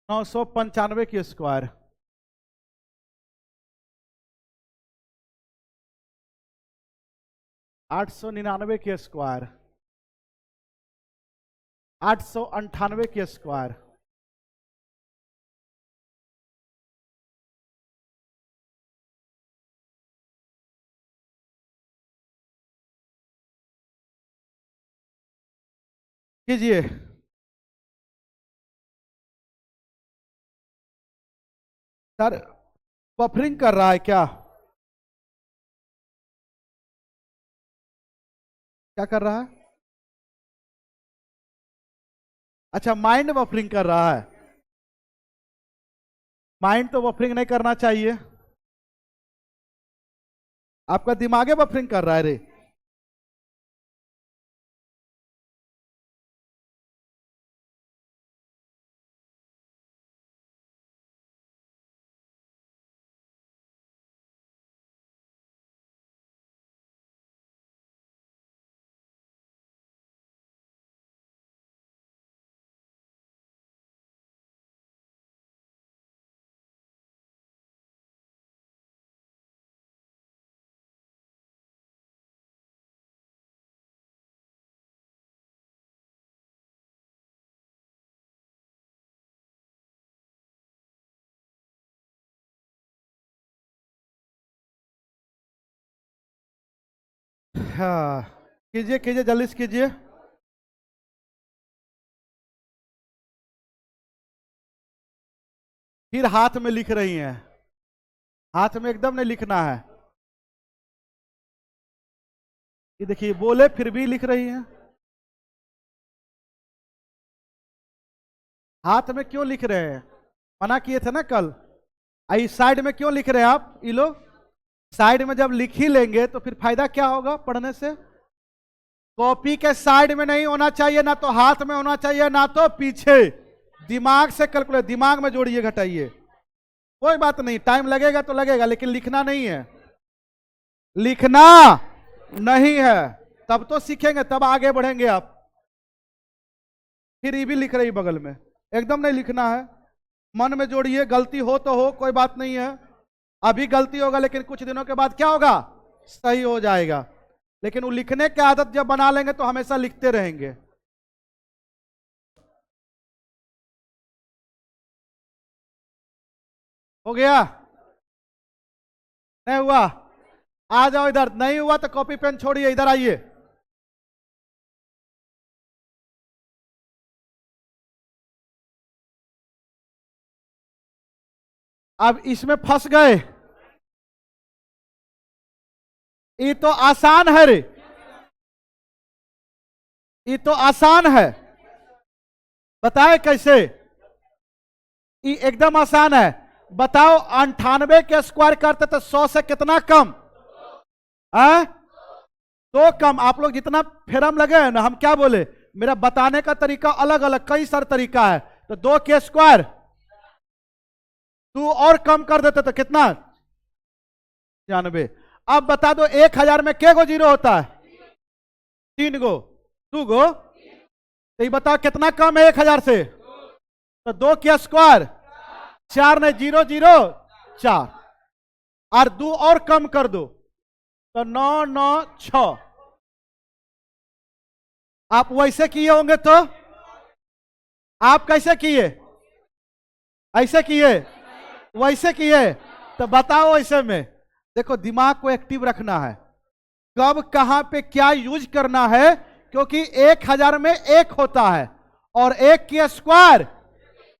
A: 995 के स्क्वायर, 899 के स्क्वायर, 898 के स्क्वायर, 'कीजिए। सर बफरिंग कर रहा है क्या? क्या कर रहा है? अच्छा माइंड बफरिंग कर रहा है। माइंड तो बफरिंग नहीं करना चाहिए, आपका दिमागे बफरिंग कर रहा है रे। हाँ, कीजिए कीजिए, जल्दी से कीजिए। फिर हाथ में लिख रही हैं, हाथ में एकदम नहीं लिखना है। ये देखिए, बोले फिर भी लिख रही हैं। हाथ में क्यों लिख रहे हैं? मना किए थे ना कल। आई साइड में क्यों लिख रहे हैं आप? ये लो, साइड में जब लिख ही लेंगे तो फिर फायदा क्या होगा पढ़ने से? कॉपी के साइड में नहीं होना चाहिए, ना तो हाथ में होना चाहिए, ना तो पीछे। दिमाग से कैलकुलेट, दिमाग में जोड़िए घटाइए। कोई बात नहीं, टाइम लगेगा तो लगेगा, लेकिन लिखना नहीं है, लिखना नहीं है। तब तो सीखेंगे, तब आगे बढ़ेंगे आप। फिर ये भी लिख रही बगल में, एकदम नहीं लिखना है। मन में जोड़िए, गलती हो तो हो, कोई बात नहीं है। अभी गलती होगा लेकिन कुछ दिनों के बाद क्या होगा? सही हो जाएगा। लेकिन वो लिखने की आदत जब बना लेंगे तो हमेशा लिखते रहेंगे। हो गया? नहीं हुआ? आ जाओ इधर। नहीं हुआ तो कॉपी पेन छोड़िए, इधर आइए। अब इसमें फंस गए। ये तो आसान है रे, ये तो आसान है। बताए कैसे? ये एकदम आसान है। बताओ, 98 के स्क्वायर करते तो 100 से कितना कम? है तो कम। आप लोग जितना फेरम लगे हैं ना, हम क्या बोले, मेरा बताने का तरीका अलग अलग, कई सारे तरीका है। तो 2 के स्क्वायर, तू और कम कर देते तो कितना? 96। अब बता दो, 1000 में के गो जीरो होता है? 3 गो। 2 गो। तो ये बताओ कितना कम है 1000 से? तो 2 के स्क्वायर, 4 ने 0 0 4, और 2 और कम कर दो तो 9 9 6। आप वैसे किए होंगे तो? आप कैसे किए? ऐसे किए? वैसे किए? तो बताओ वैसे में। देखो, दिमाग को एक्टिव रखना है, कब कहां पे क्या यूज करना है। क्योंकि 1000 में 1 होता है और 1 की स्क्वायर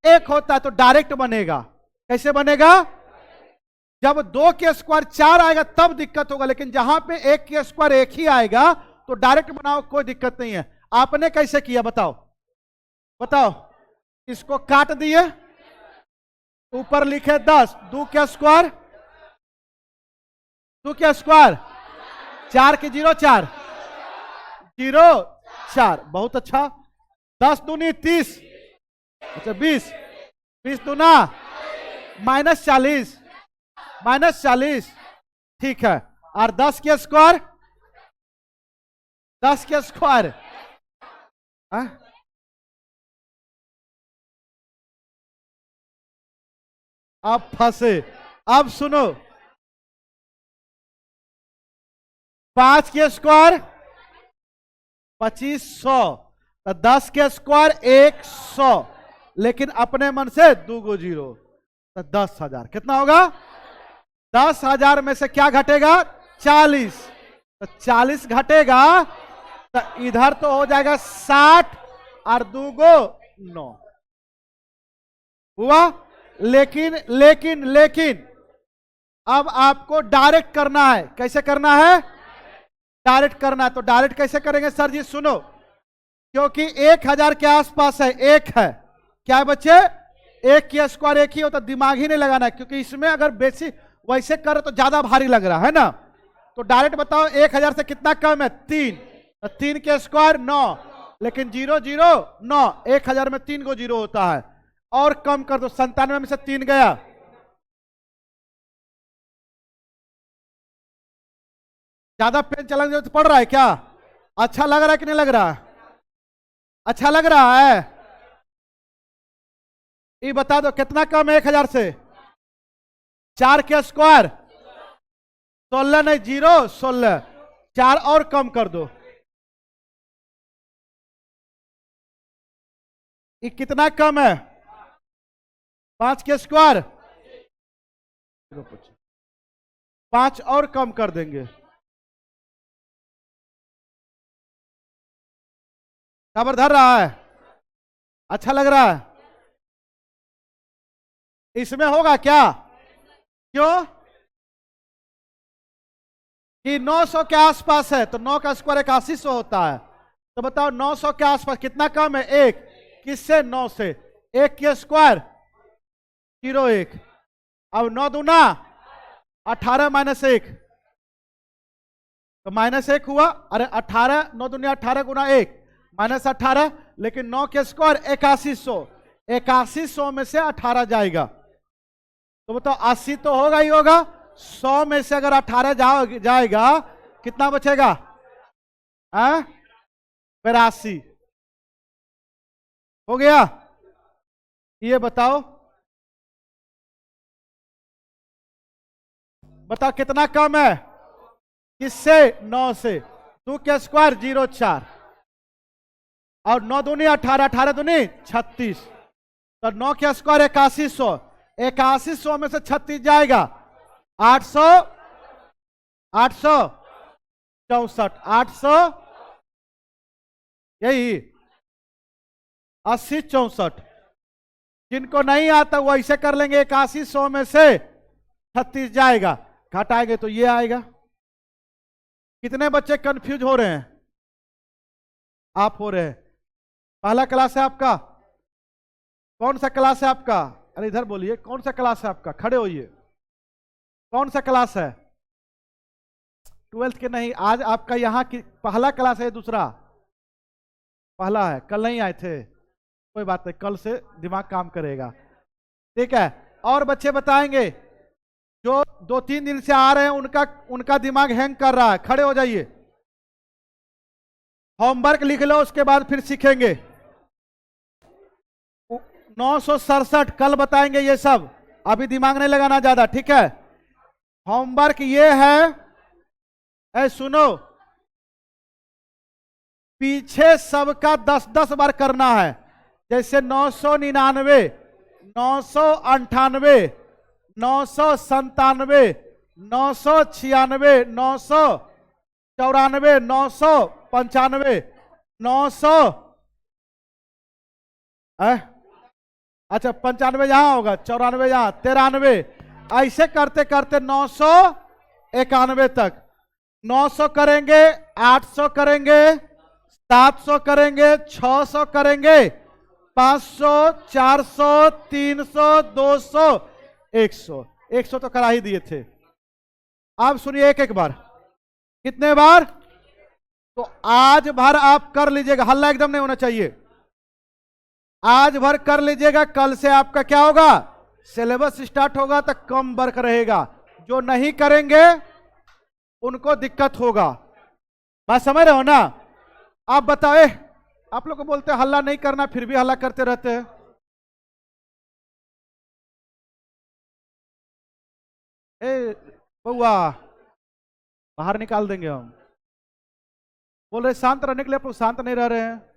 A: 1 होता है, तो डायरेक्ट बनेगा। कैसे बनेगा? जब 2 के स्क्वायर 4 आएगा तब दिक्कत होगा, लेकिन जहां पे 1 के स्क्वायर 1 ही आएगा तो डायरेक्ट बनाओ, कोई दिक्कत नहीं है। आपने कैसे किया बताओ? बताओ। इसको काट दिए, ऊपर लिखे 10, 2 के स्क्वायर, 2 के स्क्वायर 4 के 0 4 0 4। बहुत अच्छा। 10 दूनी 30, अच्छा 20, 20 दूना -40, -40। ठीक है। और 10 के स्क्वायर, 10 के स्क्वायर, अब फंसे। अब सुनो, 5 के स्क्वायर 2500, तो 10 के स्क्वायर 100, लेकिन अपने मन से 2 गो 0, तो 10,000 कितना होगा? 10,000 में से क्या घटेगा? 40। तो 40 घटेगा तो इधर तो हो जाएगा 60, और 2 गो 9 हुआ। लेकिन लेकिन लेकिन अब आपको डायरेक्ट करना है। कैसे करना है? डायरेक्ट करना है। तो डायरेक्ट कैसे करेंगे सर जी? सुनो, क्योंकि 1000 के आसपास है, 1 है। क्या है बच्चे? 1 की स्क्वायर 1 ही होता, दिमाग ही नहीं लगाना है। क्योंकि इसमें अगर बेसी वैसे करे तो ज्यादा भारी लग रहा है ना। तो डायरेक्ट बताओ, 1000 से कितना कम है? 3। तो 3 के स्क्वायर 9, लेकिन 0 0 9, 1000 में 3 गो 0 होता है। और कम कर दो, 97 में से 3 गया, ज्यादा पेन चलाने तो पड़ रहा है क्या? अच्छा लग रहा है कि नहीं लग रहा? अच्छा लग रहा है? ये बता दो कितना कम है 1000 से? 4 के स्क्वायर 16, नहीं 0 16, 4 और कम कर दो। ये कितना कम है? 5 के स्क्वायर 5 और कम कर देंगे। खबर धर रहा है? अच्छा लग रहा है? इसमें होगा क्या? क्यों कि 900 के आसपास है, तो 9 का स्क्वायर 8100 होता है। तो बताओ 900 के आसपास कितना कम है? 1। किससे? 9 से। 1 की स्क्वायर 01। अब 9 दूना 18 माइनस 1, तो माइनस 1 हुआ। अरे 18, 9 दूनी 18 गुना 1 माइनस 18, लेकिन 9 के स्क्वायर 8100। 8100 में से 18 जाएगा, तो बताओ 80 तो होगा ही होगा। 100 में से अगर 18 जाएगा कितना बचेगा? 82 हो गया। ये बताओ कितना कम है? किससे? 9 से। 2 के स्क्वायर 04, और 9 दूनी 18, 18 दूनी 36, तो 9 के स्क्वायर 8100। 8100 में से 36 जाएगा 800, 864, 800, यही 80 64। जिनको नहीं आता वो ऐसे कर लेंगे, 8100 में से 36 जाएगा, घटाएंगे तो ये आएगा। कितने बच्चे कंफ्यूज हो रहे हैं? आप हो रहे हैं। पहला क्लास है आपका? कौन सा क्लास है आपका? अरे इधर बोलिए, कौन सा क्लास है आपका? खड़े होइए। कौन सा क्लास है? 12th के नहीं, आज आपका यहाँ की पहला क्लास है, दूसरा? पहला है। कल नहीं आए थे? कोई बात नहीं, कल से दिमाग काम करेगा, ठीक है। और बच्चे बताएंगे जो 2-3 दिन से आ रहे हैं, उनका दिमाग हैंग कर रहा है, खड़े हो जाइए। होमवर्क लिख लो, उसके बाद फिर सीखेंगे। 967 कल बताएंगे ये सब, अभी दिमाग नहीं लगाना ज्यादा, ठीक है। होमवर्क ये है, सुनो, पीछे सबका 10-10 बार करना है। जैसे 999, 998, 997, 996, 994, 995, 900, अच्छा 95 यहां होगा, 94 यहां, 93, ऐसे करते करते 991 तक। 900 करेंगे, 800 करेंगे, 700 करेंगे, 600 करेंगे, 500, 400, 300, 200, 100। 100 तो करा ही दिए थे। अब सुनिए एक एक बार। कितने बार? तो आज भर आप कर लीजिएगा, हल्ला एकदम नहीं होना चाहिए। आज भर कर लीजिएगा, कल से आपका क्या होगा? सिलेबस स्टार्ट होगा तो कम वर्क रहेगा। जो नहीं करेंगे उनको दिक्कत होगा। बात समझ रहे हो ना? आप बताओ, आप लोग को बोलते हैं हल्ला नहीं करना, फिर भी हल्ला करते रहते हैं। बउआ बाहर निकाल देंगे हम। बोल रहे शांत रहने के लिए, आप लोग शांत नहीं रह रहे हैं।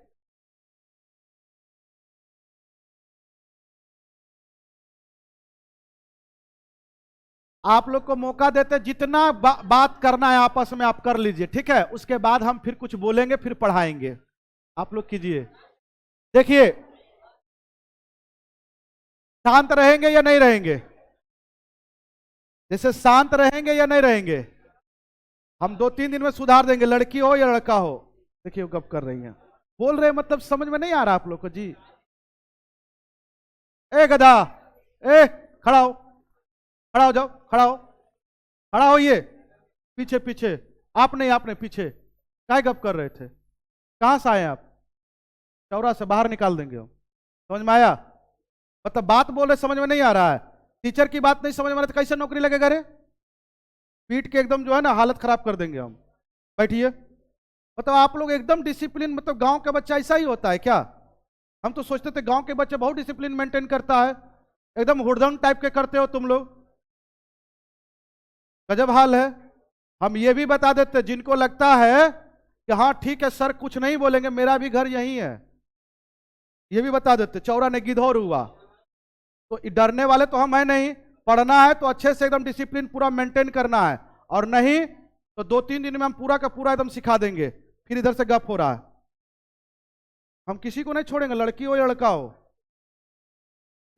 A: आप लोग को मौका देते, जितना बात करना है आपस में आप कर लीजिए, ठीक है। उसके बाद हम फिर कुछ बोलेंगे, फिर पढ़ाएंगे। आप लोग कीजिए। देखिए, शांत रहेंगे या नहीं रहेंगे? जैसे शांत रहेंगे या नहीं रहेंगे? हम 2-3 दिन में सुधार देंगे, लड़की हो या लड़का हो। देखिए गप कर रही हैं, बोल रहे मतलब समझ में नहीं आ रहा आप लोग को जी। ए गधा, खड़ा हो, खड़ा हो जाओ, खड़ा हो, खड़ा होइए। पीछे पीछे, आप नहीं, आपने पीछे क्या गप कर रहे थे? कहां से आए आप? चौरा से। बाहर निकाल देंगे हम। समझ में आया? मतलब बात बोल रहे समझ में नहीं आ रहा है। टीचर की बात नहीं समझ में आ रहा तो कैसे नौकरी लगेगा रे? पीट के एकदम जो है ना हालत खराब कर देंगे हम। बैठिए। मतलब आप लोग एकदम डिसिप्लिन, मतलब गांव का बच्चा ऐसा ही होता है क्या? हम तो सोचते थे गांव के बच्चे बहुत डिसिप्लिन मेंटेन करता है, एकदम हुड़दंग टाइप के करते हो तुम लोग। गजब हाल है। हम ये भी बता देते, जिनको लगता है कि हाँ ठीक है सर कुछ नहीं बोलेंगे, मेरा भी घर यही है, ये भी बता देते। चौरा ने गिद्धौर हुआ, तो डरने वाले तो हम है नहीं। पढ़ना है तो अच्छे से एकदम डिसिप्लिन पूरा मेंटेन करना है, और नहीं तो 2-3 दिन में हम पूरा का पूरा एकदम सिखा देंगे। फिर इधर से गप हो रहा है। हम किसी को नहीं छोड़ेंगे, लड़की हो या लड़का हो।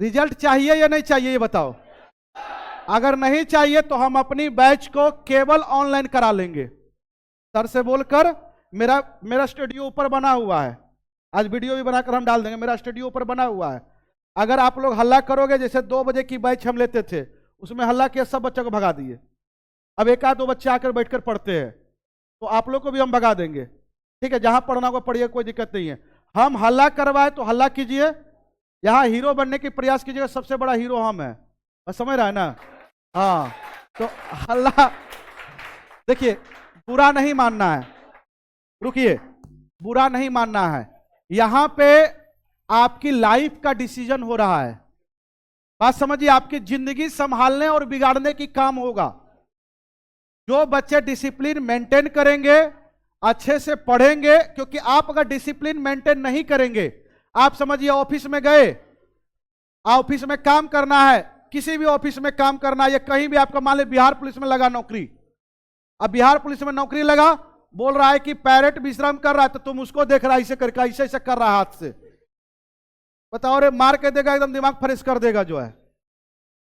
A: रिजल्ट चाहिए या नहीं चाहिए ये बताओ। अगर नहीं चाहिए तो हम अपनी बैच को केवल ऑनलाइन करा लेंगे। सर से बोलकर, मेरा स्टूडियो ऊपर बना हुआ है, आज वीडियो भी बनाकर हम डाल देंगे, मेरा स्टूडियो ऊपर बना हुआ है। अगर आप लोग हल्ला करोगे, जैसे 2 बजे की बैच हम लेते थे, उसमें हल्ला किया, सब बच्चों को भगा दिए। अब 1-2 बच्चे आकर बैठकर पढ़ते हैं, तो आप लोग को भी हम भगा देंगे। ठीक है, जहां पढ़ना होगा पढ़िए, कोई दिक्कत नहीं है। हम हल्ला करवाए तो हल्ला कीजिए, यहां हीरो बनने की प्रयास कीजिएगा, सबसे बड़ा हीरो हम है, बस समझ रहा है ना। हाँ, तो हल्ला, देखिए बुरा नहीं मानना है, रुकिए, बुरा नहीं मानना है। यहां पे आपकी लाइफ का डिसीजन हो रहा है, बात समझिए, आपकी जिंदगी संभालने और बिगाड़ने की काम होगा। जो बच्चे डिसिप्लिन मेंटेन करेंगे, अच्छे से पढ़ेंगे, क्योंकि आप अगर डिसिप्लिन मेंटेन नहीं करेंगे, आप समझिए ऑफिस में गए, ऑफिस में काम करना है, किसी भी ऑफिस में काम करना है, या कहीं भी आपका मान लीजिए बिहार पुलिस में लगा नौकरी, अब बिहार पुलिस में नौकरी लगा, बोल रहा है कि पैरेट विश्राम कर रहा है, तो तुम उसको देख रहा है ऐसे करके, ऐसे ऐसे कर रहा है हाथ से, बताओ रे, मार के देगा, एकदम दिमाग फ्रेश कर देगा जो है।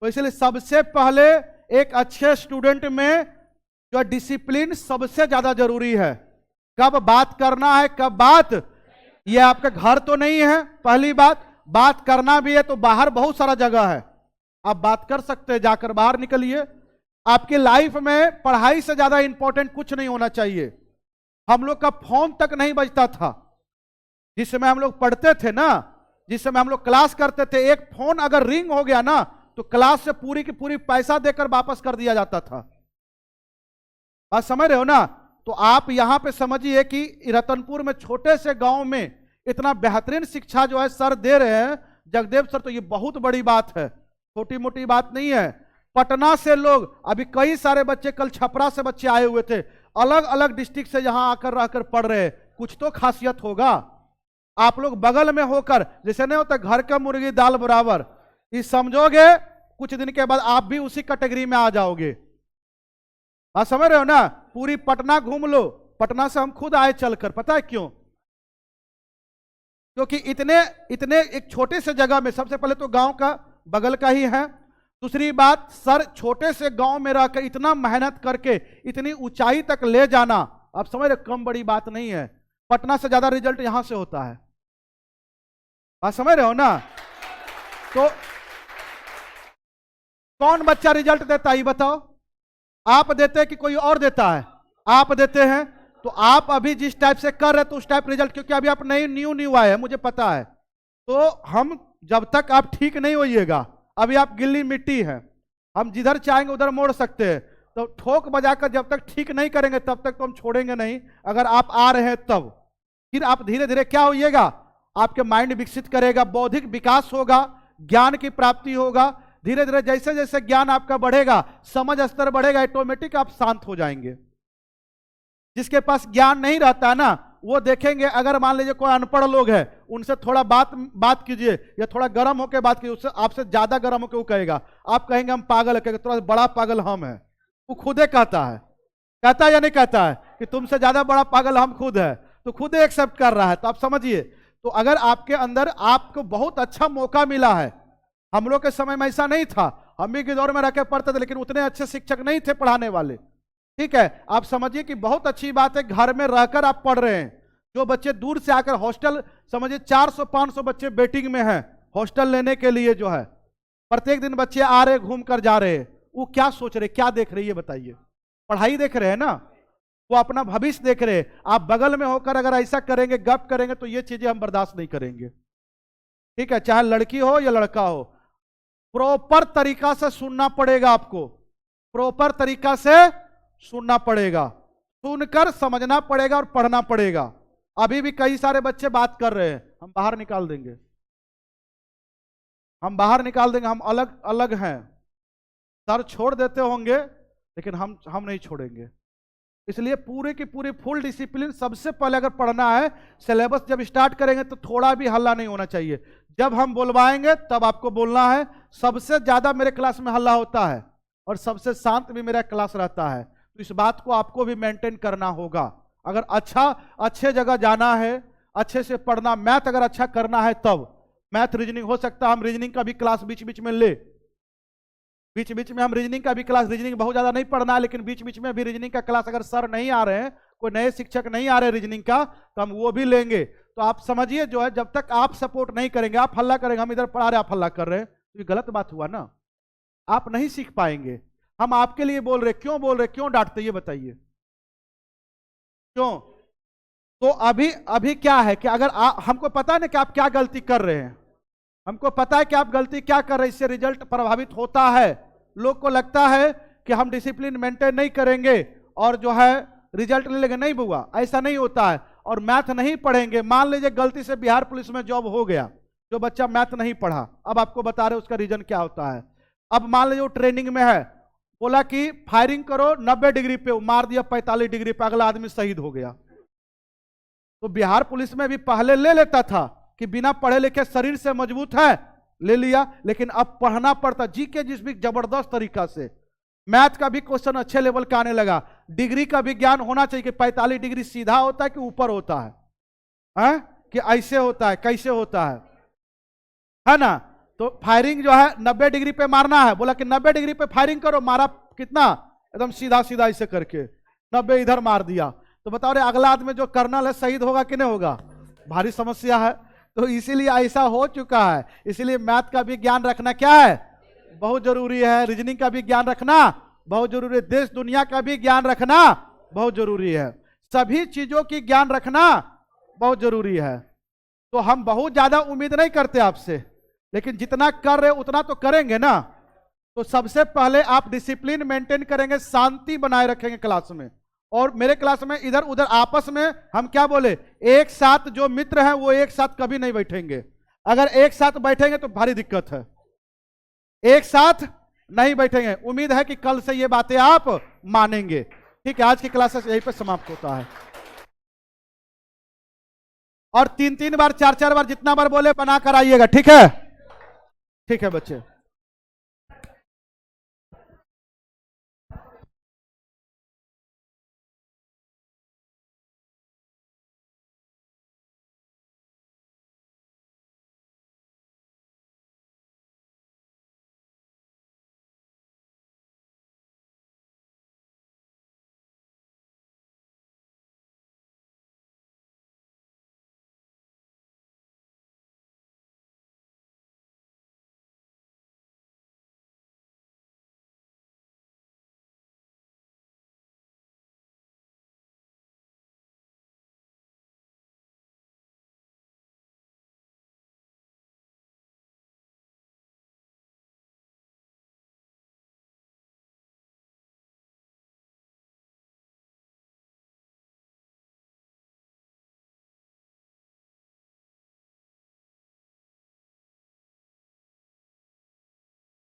A: तो इसलिए सबसे पहले एक अच्छे स्टूडेंट में जो डिसिप्लिन सबसे ज्यादा जरूरी है। कब बात करना है, कब बात, ये आपका घर तो नहीं है, पहली बात करना भी है तो बाहर बहुत सारा जगह है, आप बात कर सकते हैं, जाकर बाहर निकलिए। आपकी लाइफ में पढ़ाई से ज्यादा इंपॉर्टेंट कुछ नहीं होना चाहिए। हम लोग का फोन तक नहीं बजता था, जिस समय हम लोग पढ़ते थे ना, जिस समय हम लोग क्लास करते थे, एक फोन अगर रिंग हो गया ना, तो क्लास से पूरी की पूरी पैसा देकर वापस कर दिया जाता था, बात समझ रहे हो ना। तो आप यहां पे समझिए कि रतनपुर में छोटे से गांव में इतना बेहतरीन शिक्षा जो है सर दे रहे हैं, जगदेव सर, तो ये बहुत बड़ी बात है, छोटी मोटी बात नहीं है। पटना से लोग, अभी कई सारे बच्चे, कल छपरा से बच्चे आए हुए थे, अलग अलग डिस्ट्रिक्ट से यहां आकर रहकर पढ़ रहे हैं, कुछ तो खासियत होगा। आप लोग बगल में होकर, जैसे नहीं होता घर का मुर्गी दाल बराबर, ये समझोगे, कुछ दिन के बाद आप भी उसी कैटेगरी में आ जाओगे, आप समझ रहे हो ना। पूरी पटना घूम लो, पटना से हम खुद आए चलकर, पता है क्यों, क्योंकि इतने एक छोटे से जगह में, सबसे पहले तो गांव का बगल का ही है, दूसरी बात सर छोटे से गांव में रहकर इतना मेहनत करके इतनी ऊंचाई तक ले जाना, आप समझ रहे, कम बड़ी बात नहीं है। पटना से ज्यादा रिजल्ट यहां से होता है, आप समझ रहे हो ना। तो कौन बच्चा रिजल्ट देता है ये बताओ, आप देते हैं कि कोई और देता है, आप देते हैं। तो आप अभी जिस टाइप से कर रहे तो उस टाइप रिजल्ट, क्योंकि अभी आप न्यू आए हैं, मुझे पता है। तो हम जब तक आप ठीक नहीं होइएगा, अभी आप गिल्ली मिट्टी हैं, हम जिधर चाहेंगे उधर मोड़ सकते हैं, तो ठोक बजाकर जब तक ठीक नहीं करेंगे तब तक तो हम छोड़ेंगे नहीं। अगर आप आ रहे हैं तब फिर आप धीरे धीरे क्या होइएगा, आपके माइंड विकसित करेगा, बौद्धिक विकास होगा, ज्ञान की प्राप्ति होगा, धीरे धीरे जैसे जैसे ज्ञान आपका बढ़ेगा, समझ स्तर बढ़ेगा, ऑटोमेटिक आप शांत हो जाएंगे। जिसके पास ज्ञान नहीं रहता है ना, वो देखेंगे, अगर मान लीजिए कोई अनपढ़ लोग है, उनसे थोड़ा बात कीजिए, या थोड़ा गर्म होकर बात कीजिए, उससे आपसे ज्यादा गर्म होकर वो कहेगा, आप कहेंगे हम पागल है, कहेंगे थोड़ा बड़ा पागल हम है, वो खुदे कहता है या नहीं कहता है कि तुमसे ज्यादा बड़ा पागल हम खुद है, तो खुद एक्सेप्ट कर रहा है। तो आप समझिए, तो अगर आपके अंदर आपको बहुत अच्छा मौका मिला है, हम लोग के समय में ऐसा नहीं था, हम भी के दौर में रह के पढ़ते थे, लेकिन उतने अच्छे शिक्षक नहीं थे पढ़ाने वाले, ठीक है। आप समझिए कि बहुत अच्छी बात है, घर में रहकर आप पढ़ रहे हैं। जो बच्चे दूर से आकर हॉस्टल, समझिए 400-500 बच्चे वेटिंग में हैं हॉस्टल लेने के लिए, जो है प्रत्येक दिन बच्चे आ रहे घूम कर जा रहे हैं, वो क्या सोच रहे, क्या देख रहे, ये बताइए, पढ़ाई देख रहे हैं ना, वो अपना भविष्य देख रहे हैं। आप बगल में होकर अगर ऐसा करेंगे, गप करेंगे, तो ये चीजें हम बर्दाश्त नहीं करेंगे, ठीक है। चाहे लड़की हो या लड़का हो, प्रॉपर तरीका से सुनना पड़ेगा, आपको प्रॉपर तरीका से सुनना पड़ेगा, सुनकर समझना पड़ेगा और पढ़ना पड़ेगा। अभी भी कई सारे बच्चे बात कर रहे हैं, हम बाहर निकाल देंगे, हम बाहर निकाल देंगे, हम अलग अलग हैं। सर छोड़ देते होंगे, लेकिन हम नहीं छोड़ेंगे। इसलिए पूरे की पूरी फुल डिसिप्लिन, सबसे पहले अगर पढ़ना है, सिलेबस जब स्टार्ट करेंगे तो थोड़ा भी हल्ला नहीं होना चाहिए। जब हम बुलवाएंगे तब आपको बोलना है। सबसे ज्यादा मेरे क्लास में हल्ला होता है और सबसे शांत भी मेरा क्लास रहता है, तो इस बात को आपको भी मेंटेन करना होगा। अगर अच्छे जगह जाना है, अच्छे से पढ़ना, मैथ अगर अच्छा करना है तब मैथ रीजनिंग हो सकता है हम रीजनिंग का भी क्लास बीच बीच में ले, बीच बीच में हम रीजनिंग का भी क्लास, रीजनिंग बहुत ज्यादा नहीं पढ़ना है लेकिन बीच बीच में भी रीजनिंग का क्लास अगर सर नहीं आ रहे हैं, कोई नए शिक्षक नहीं आ रहे रीजनिंग का, तो हम वो भी लेंगे। तो आप समझिए जो है, जब तक आप सपोर्ट नहीं करेंगे, आप हल्ला करेंगे हम इधर पढ़ा रहे आप हल्ला कर रहे हैं, तो ये गलत बात हुआ ना, आप नहीं सीख पाएंगे। हम आपके लिए बोल रहे, क्यों बोल रहे, क्यों डांटते ये बताइए क्यों? तो अभी क्या है कि अगर हमको पता है ना कि आप क्या गलती कर रहे हैं, हमको पता है कि आप गलती क्या कर रहे हैं, इससे रिजल्ट प्रभावित होता है। लोग को लगता है कि हम डिसिप्लिन मेंटेन नहीं करेंगे और जो है रिजल्ट नहीं लेंगे, नहीं बुआ ऐसा नहीं होता है। और मैथ नहीं पढ़ेंगे, मान लीजिए गलती से बिहार पुलिस में जॉब हो गया, जो बच्चा मैथ नहीं पढ़ा, अब आपको बता रहे उसका रीजन क्या होता है। अब मान लीजिए वो ट्रेनिंग में है, बोला कि फायरिंग करो 90 डिग्री पे, मार दिया 45 डिग्री पे, अगला आदमी शहीद हो गया। तो बिहार पुलिस में भी पहले ले लेता था कि बिना पढ़े लिखे शरीर से मजबूत है, ले लिया, लेकिन अब पढ़ना पड़ता, जीके जिस भी जबरदस्त तरीका से, मैथ का भी क्वेश्चन अच्छे लेवल का आने लगा, डिग्री का भी ज्ञान होना चाहिए कि 45 डिग्री सीधा होता है कि ऊपर होता है, कि ऐसे होता है, कैसे होता है ना। तो फायरिंग जो है 90 डिग्री पे मारना है, बोला कि 90 डिग्री पे फायरिंग करो, मारा कितना, एकदम सीधा सीधा ऐसे करके 90 इधर मार दिया। तो बताओ रे अगला आदमी जो कर्नल है शहीद होगा कि नहीं होगा, भारी समस्या है। तो इसीलिए ऐसा हो चुका है, इसीलिए मैथ का भी ज्ञान रखना क्या है, बहुत जरूरी है, रीजनिंग का भी ज्ञान रखना बहुत जरूरी है, देश दुनिया का भी ज्ञान रखना बहुत जरूरी है, सभी चीजों की ज्ञान रखना बहुत जरूरी है। तो हम बहुत ज्यादा उम्मीद नहीं करते आपसे, लेकिन जितना कर रहे उतना तो करेंगे ना। तो सबसे पहले आप डिसिप्लिन मेंटेन करेंगे, शांति बनाए रखेंगे क्लास में। और मेरे क्लास में इधर उधर आपस में हम क्या बोले, एक साथ जो मित्र हैं वो एक साथ कभी नहीं बैठेंगे, अगर एक साथ बैठेंगे तो भारी दिक्कत है, एक साथ नहीं बैठेंगे। उम्मीद है कि कल से ये बातें आप मानेंगे। ठीक है, आज की क्लासेस यहीं पे समाप्त होता है। और 3-3 बार 4-4 बार जितना बार बोले बना कर आइएगा, ठीक है, ठीक है बच्चे।